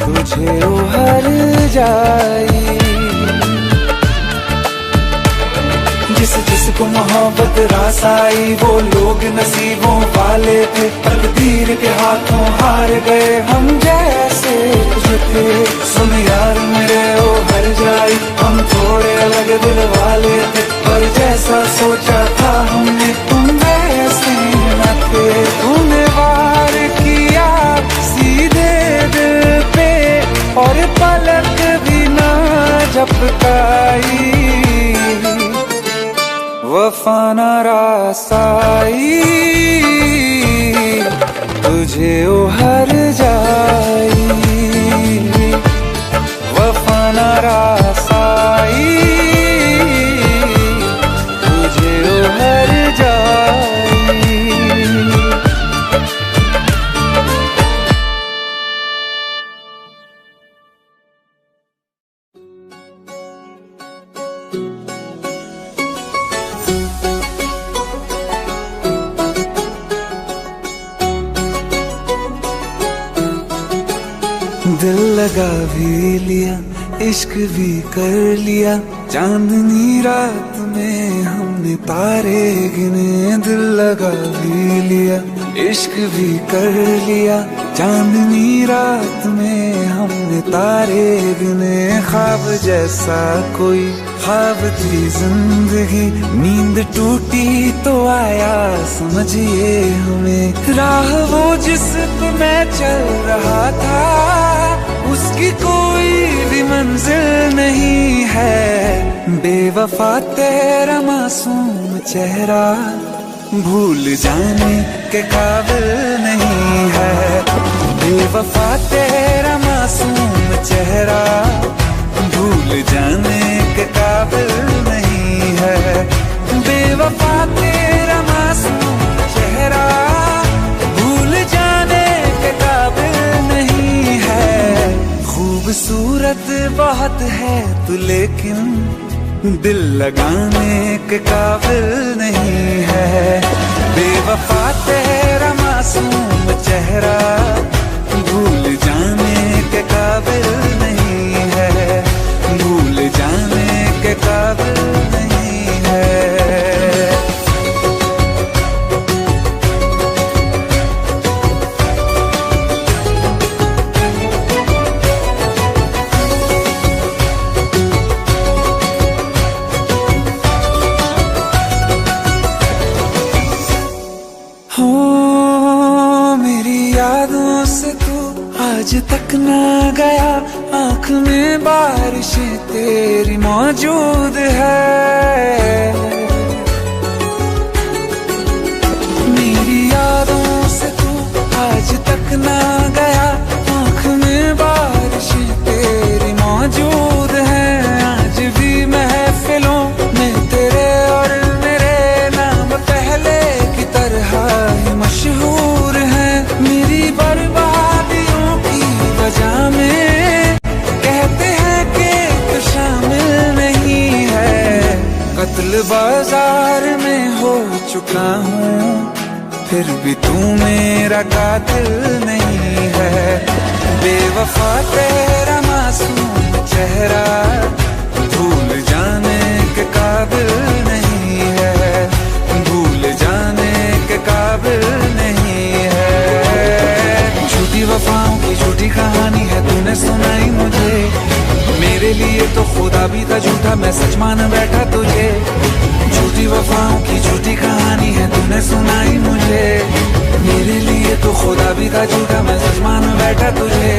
तुझे उहर जाई। जिस जिसको मोहब्बत रास आई, वो लोग नसीबों वाले थे, तकदीर के हाथों हार गए हम जैसे कुछ थे। सुन यार मेरे ओ हर जाई, हम थोड़े अलग दिल वाले थे, पर जैसा सोचा था हमने तुम वैसे न थे। तूने वार किया सीधे दिल पे और पलक भी ना झपकाई, वफा ना रासाई तुझे ओ हर जाई, वफा ना रासाई तुझे ओ हर जाई। दिल लगा भी लिया, इश्क भी कर लिया, चांदनी रात में हमने तारे गिने। दिल लगा भी लिया, इश्क भी कर लिया, चांदनी रात में हमने तारे गिने। ख्वाब जैसा कोई ख्वाब थी जिंदगी, नींद टूटी तो आया समझिए हमें। राह वो जिस पे मैं चल रहा था, उसकी कोई भी मंजिल नहीं है। बेवफा तेरा मासूम चेहरा भूल जाने के काबिल नहीं है। बेवफा तेरा मासूम चेहरा भूल जाने के काबिल नहीं है। बेवफा तेरा मासूम चेहरा भूल जाने के काबिल नहीं है। खूबसूरत बहुत है तू लेकिन दिल लगाने के काबिल नहीं है। बेवफा तेरा मासूम चेहरा भूल जाने के काबिल नहीं है। भूल जाने के काबिल नहीं है। आज तक ना गया, आँख में बारिशें तेरी मौजूद है। मेरी यादों से तू आज तक ना गया, आँख में बारिशें तेरी मौजूद है। आज भी महफिलों में तेरे और मेरे नाम पहले की तरह ही मशहूर है। मेरी बर्बादियों की वजह में कहते हैं कि तू शामिल नहीं है। कत्ल बाजार में हो चुका हूँ, फिर भी तू मेरा कातिल नहीं है। बेवफा तेरा मासूम चेहरा भूल जाने के काबिल नहीं है, भूल जाने के काबिल नहीं है। झूठी वफाओं की झूठी कहानी है तूने सुनाई मुझे, मेरे लिए तो खुदा भी था झूठा, मैं सच मान बैठा तुझे। झूठी वफाओं की झूठी कहानी है तूने सुनाई मुझे, मेरे लिए तो खुदा भी था झूठा, मैं सच मान बैठा तुझे।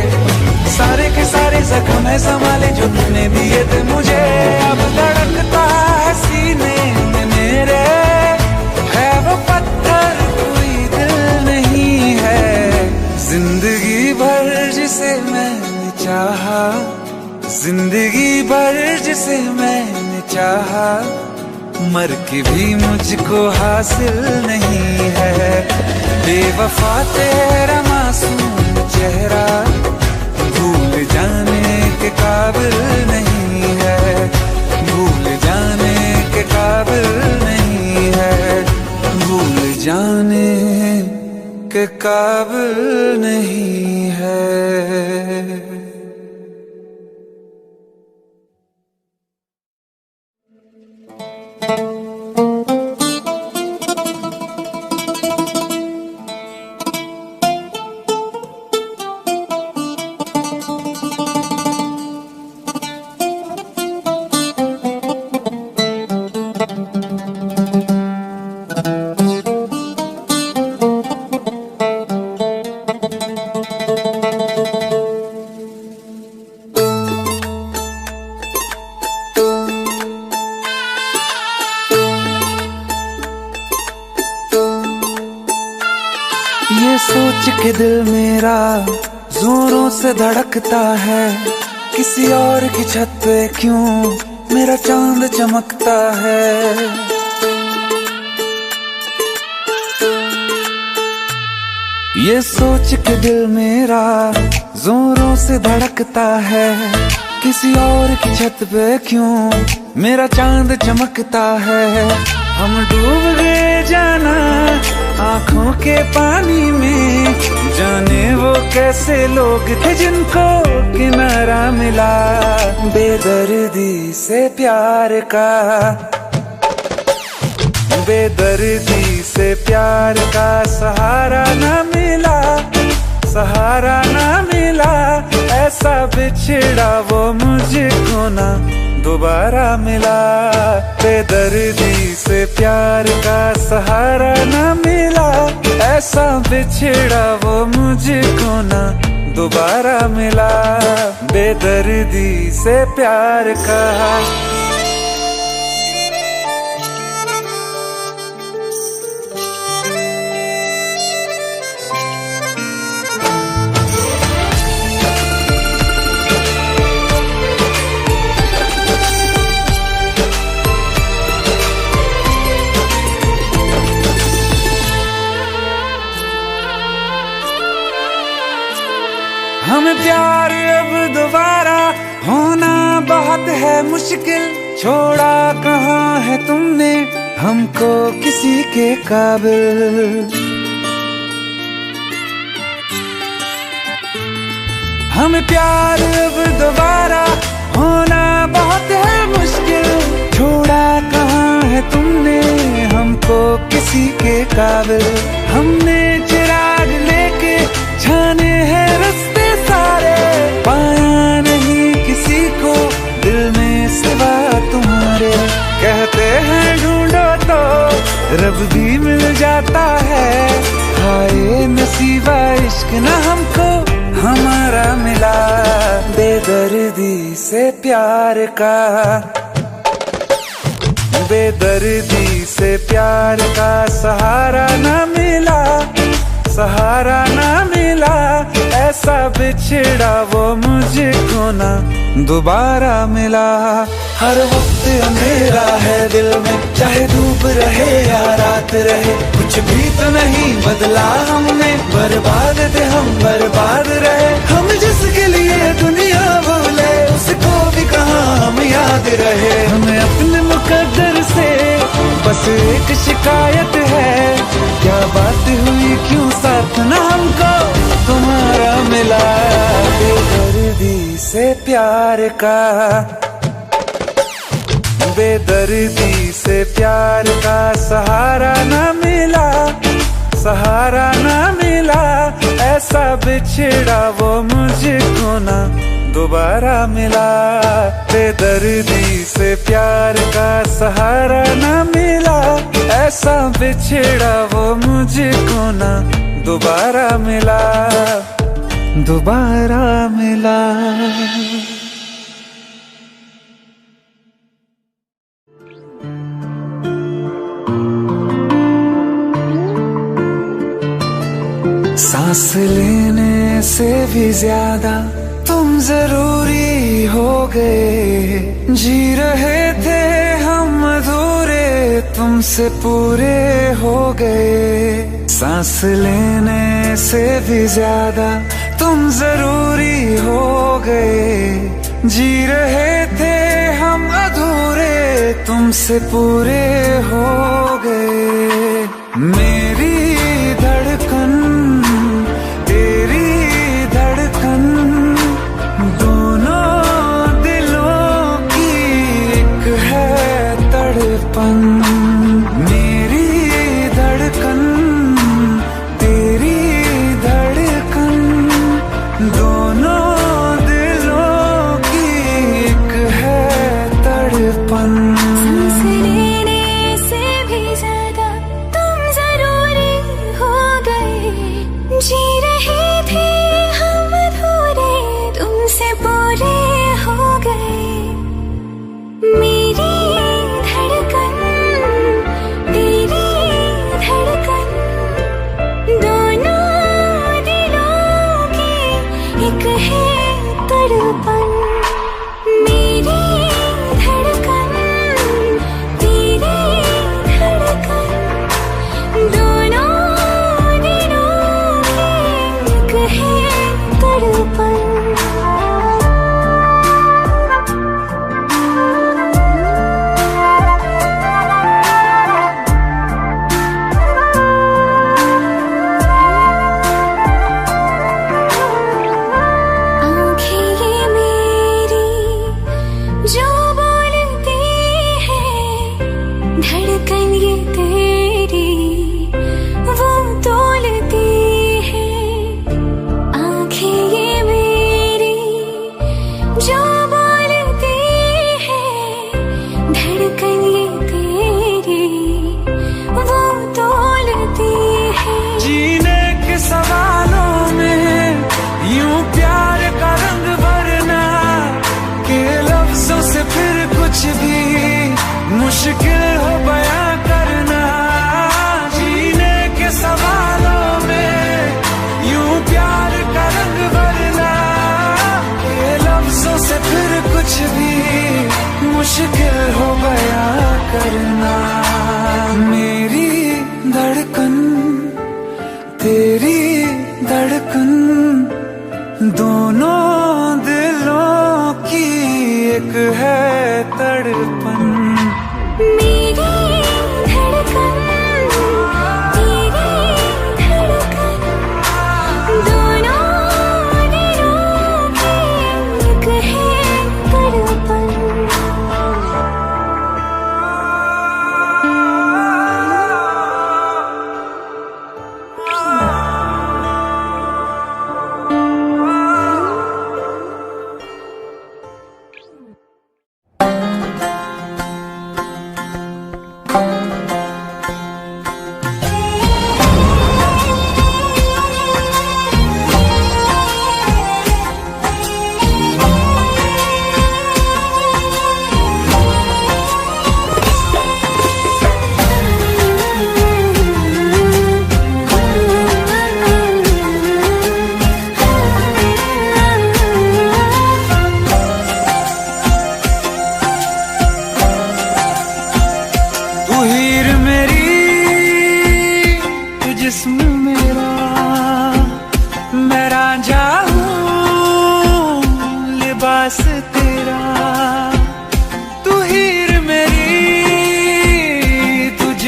सारे के सारे जख्म है संभाले जो तूने दिए थे मुझे, अब धड़कता है सीने में मेरे, है वो पत्थर कोई दिल नहीं है। जिंदगी भर जिसे मैंने चाहा, जिंदगी भर जिसे मैंने चाहा, मर के भी मुझको हासिल नहीं है। बेवफा तेरा मासूम चेहरा भूल जाने के काबिल नहीं है, भूल जाने के काबिल नहीं है, भूल जाने के काबिल नहीं है। ये सोच के दिल मेरा जोरों से धड़कता है, किसी और की छत पे क्यों मेरा चांद चमकता है। ये सोच के दिल मेरा जोरों से धड़कता है, किसी और की छत पे क्यों मेरा चांद चमकता है। हम डूब गए जाना आँखों के पानी में, जाने वो कैसे लोग थे जिनको किनारा मिला। बेदर्दी से प्यार का, बेदर्दी से प्यार का सहारा न मिला, सहारा न मिला। ऐसा बिछड़ा वो मुझको ना दोबारा मिला। बेदर्दी से प्यार का सहारा न मिला, ऐसा बिछड़ा वो मुझको ना दोबारा मिला। बेदर्दी से प्यार का। हमें प्यार अब दोबारा होना बहुत है मुश्किल, छोड़ा कहाँ है तुमने हमको किसी के काबिल। हमें प्यार अब दोबारा होना बहुत है मुश्किल, छोड़ा कहाँ है तुमने हमको किसी के काबिल। हमने चिराग लेके छाने हैं रास्ते सारे, पाया नहीं किसी को दिल में सिवा तुम्हारे। कहते हैं ढूंढो तो रब भी मिल जाता है, हाय नसीबा इश्क न हमको हमारा मिला। बेदर्दी से प्यार का, बेदर्दी से प्यार का सहारा न मिला, सहारा न मिला। ऐसा बिछड़ा वो मुझको ना दोबारा मिला। हर वक्त अंधेरा है दिल में, चाहे धूप रहे या रात रहे, कुछ भी तो नहीं बदला हमने, बर्बाद थे हम बर्बाद रहे। हम जिसके लिए दुनिया भूले, उसको भी कहाँ हम याद रहे। हमें अपने मुकद्दर से बस एक शिकायत है, क्या बात हुई क्यों साथ ना हमको तुम्हारा मिला। बेदर्दी से प्यार का, बेदर्दी से प्यार का सहारा न मिला, सहारा न मिला। ऐसा बिछड़ा वो मुझको ना दोबारा मिला। बेदर्दी से प्यार का सहारा न मिला, ऐसा बिछड़ा वो मुझको ना दोबारा मिला, दोबारा मिला। सांस लेने से भी ज्यादा तुम जरूरी हो गए, जी रहे थे हम अधूरे, तुमसे पूरे हो गए। सांस लेने से भी ज्यादा तुम जरूरी हो गए, जी रहे थे हम अधूरे, तुमसे पूरे हो गए। मेरी धड़कन तेरी धड़कन, दोनों दिलों की एक है तड़पन। मेरी धड़कन तेरी धड़कन, दोनों दिलों की एक है तड़पन। सांस लेने से भी ज्यादा तुम जरूरी हो गए, जी रहे थे हम अधूरे, तुमसे पूरे हो गए। मेरी धड़कन तेरी धड़कन, दोनों दिलों की एक है तड़पन। मेरी धड़कन तेरी धड़कन, दोनों दिलों की एक है तड़पन। आँखें ये मेरी जो बोलती है, धड़कन ये तेरी वो तोलती है। आँखें ये मेरी जो बोलती है, धड़कन ये तेरी वो तोलती है। जीने के सवालों में यूं प्यार का रंग भरना, के लफ्जों से फिर कुछ भी मुश्किल हो बयां करना। जीने के सवालों में यूं प्यार का रंग भरना, के लफ्जों से फिर कुछ भी मुश्किल हो बयां करना। मेरी धड़कन तेरी धड़कन, दोनों दिलों की एक है तड़पन। मेरी धड़कन तेरी धड़कन, दोनों दिलों की एक है तड़पन।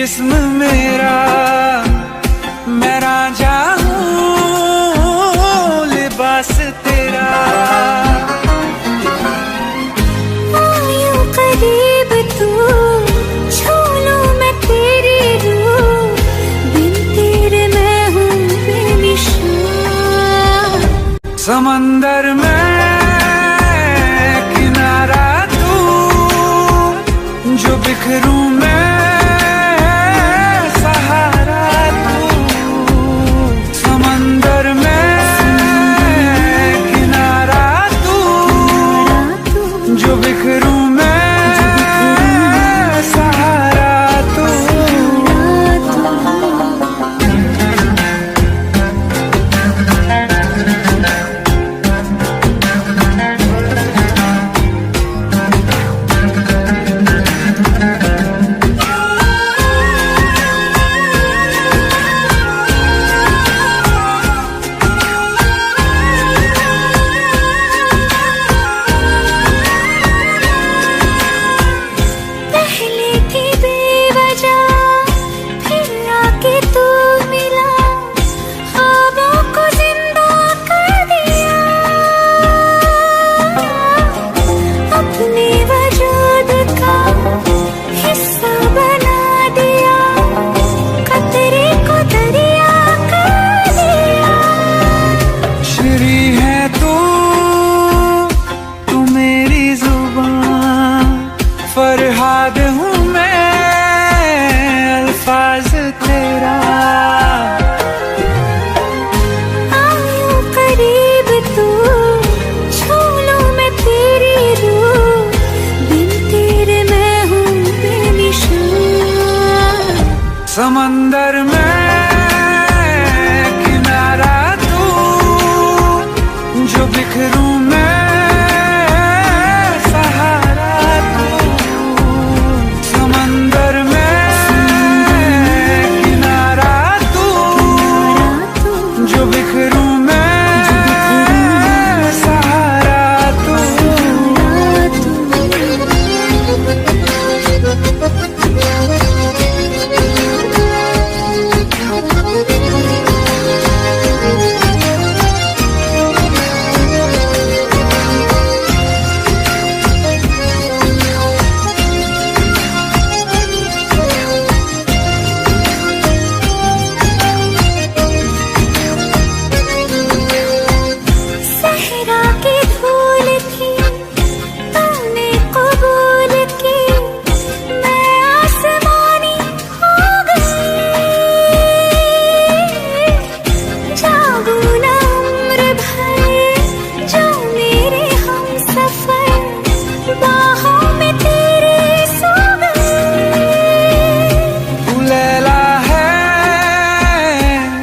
जिस्म मेरा, मैं रांझा हूँ लिबास तेरा। आयूं करीब तू, छू लूं मैं तेरी रूह, बिन तेरे मैं हूँ बेनिशान। समंदर में किनारा तू, जो बिखरूं मैं सहारा तू। समंदर में किनारा तू, जो बिखरूं मैं सहारा तू। पहले थी बेवजह, फिर आके तू मिला, ख्वाबों को जिंदा कर दिया। अपने वजूद का हिस्सा बना दिया, कतरे को दरिया कर दिया। श्री है तू मेरी जुबान, फरहाद हूँ मैं अल्फाज तेरा। आयूं करीब तू, छू लूं मैं तेरी रूह, बिन तेरे मैं हूँ बेनिशान। समंदर में किनारा तू, जो बिखरूं मैं सहारा तू। समंदर में किनारा तू, जो बिखरूं मैं सहारा तू। सहरा की धूल थी, तूने कबूल की, मैं आसमानी हो गई। जागू न उम्र भर, जो मेरे हमसफर, बाहों में तेरे सो गई। तू लैला है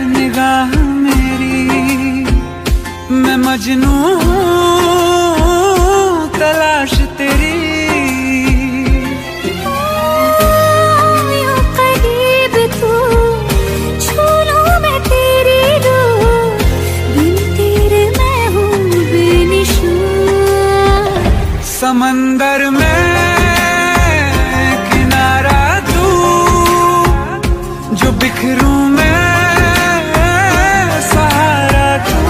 निगाह मेरी, मैं मजनू हूँ तलाश तेरी। आयूं करीब तू, छू लूं मैं तेरी रूह, बिन तेरे मैं हूँ बेनिशान। समंदर में किनारा तू, जो बिखरूं मैं सहारा तू।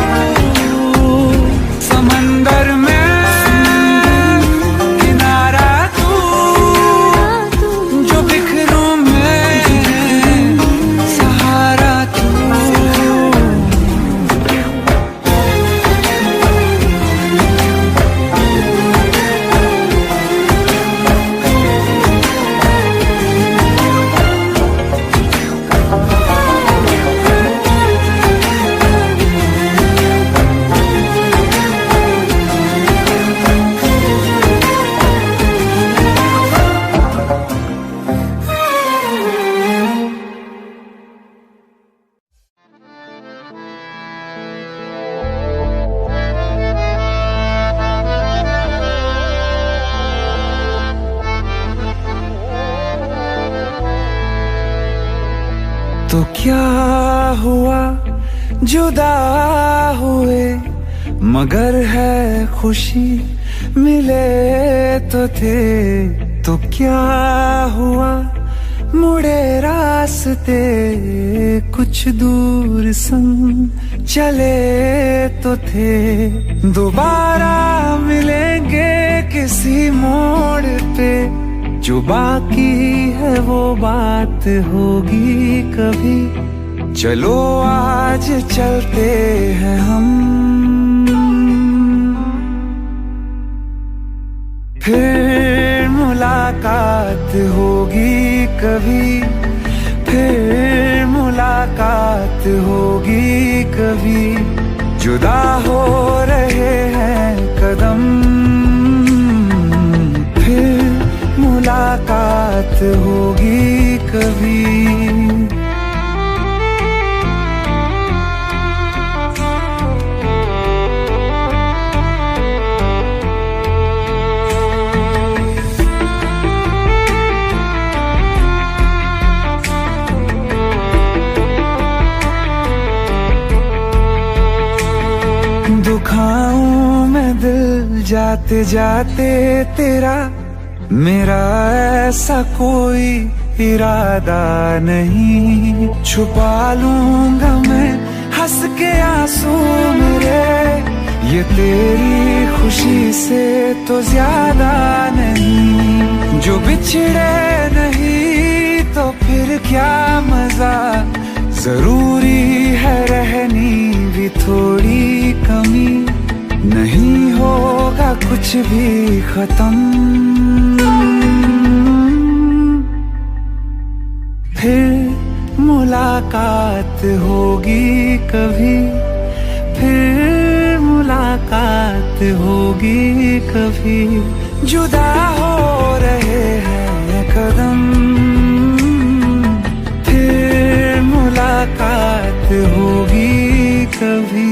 समंदर में किनारा तू, जो बिखरूं मैं सहारा तू। तो क्या हुआ जुदा हुए, मगर है खुशी मिले तो थे। तो क्या हुआ मुड़े रास्ते कुछ दूर संग चले तो थे, दोबारा मिलेंगे किसी मोड़ पे, जो बाकी है वो बात होगी कभी। चलो आज चलते हैं हम, फिर मुलाकात होगी कभी, फिर मुलाकात होगी कभी। जुदा हो रहे हैं कदम, फिर मुलाकात होगी कभी। दुखाऊं मैं दिल जाते जाते तेरा, मेरा ऐसा कोई इरादा नहीं। छुपा लूंगा मैं हंस के आंसू मेरे, ये तेरी खुशी से तो ज्यादा नहीं। जो बिछड़े नहीं तो फिर क्या मजा, जरूरी है रहनी भी थोड़ी कमी। नहीं होगा कुछ भी खत्म, फिर मुलाकात होगी कभी, फिर मुलाकात होगी कभी। जुदा हो रहे हैं कदम, फिर मुलाकात होगी कभी।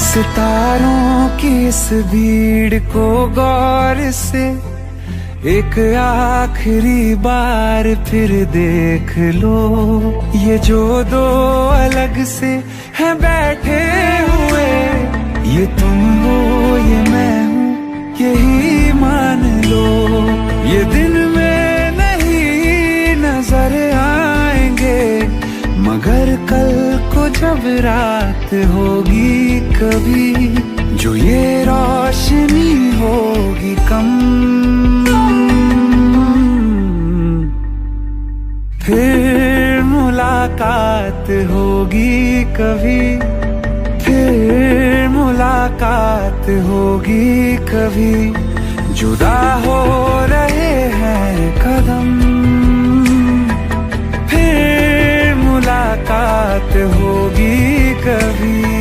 सितारों की इस भीड़ को गौर से एक आखिरी बार फिर देख लो। ये जो दो अलग से हैं बैठे हुए, ये तुम हो ये मैं हूँ यही मान लो। ये दिन में नहीं नजर आएंगे, मगर कल को जब रात होगी कभी, जो ये रोशनी होगी कम, फिर मुलाकात होगी कभी, फिर मुलाकात होगी कभी। जुदा हो रहे हैं कदम, फिर मुलाकात होगी कभी।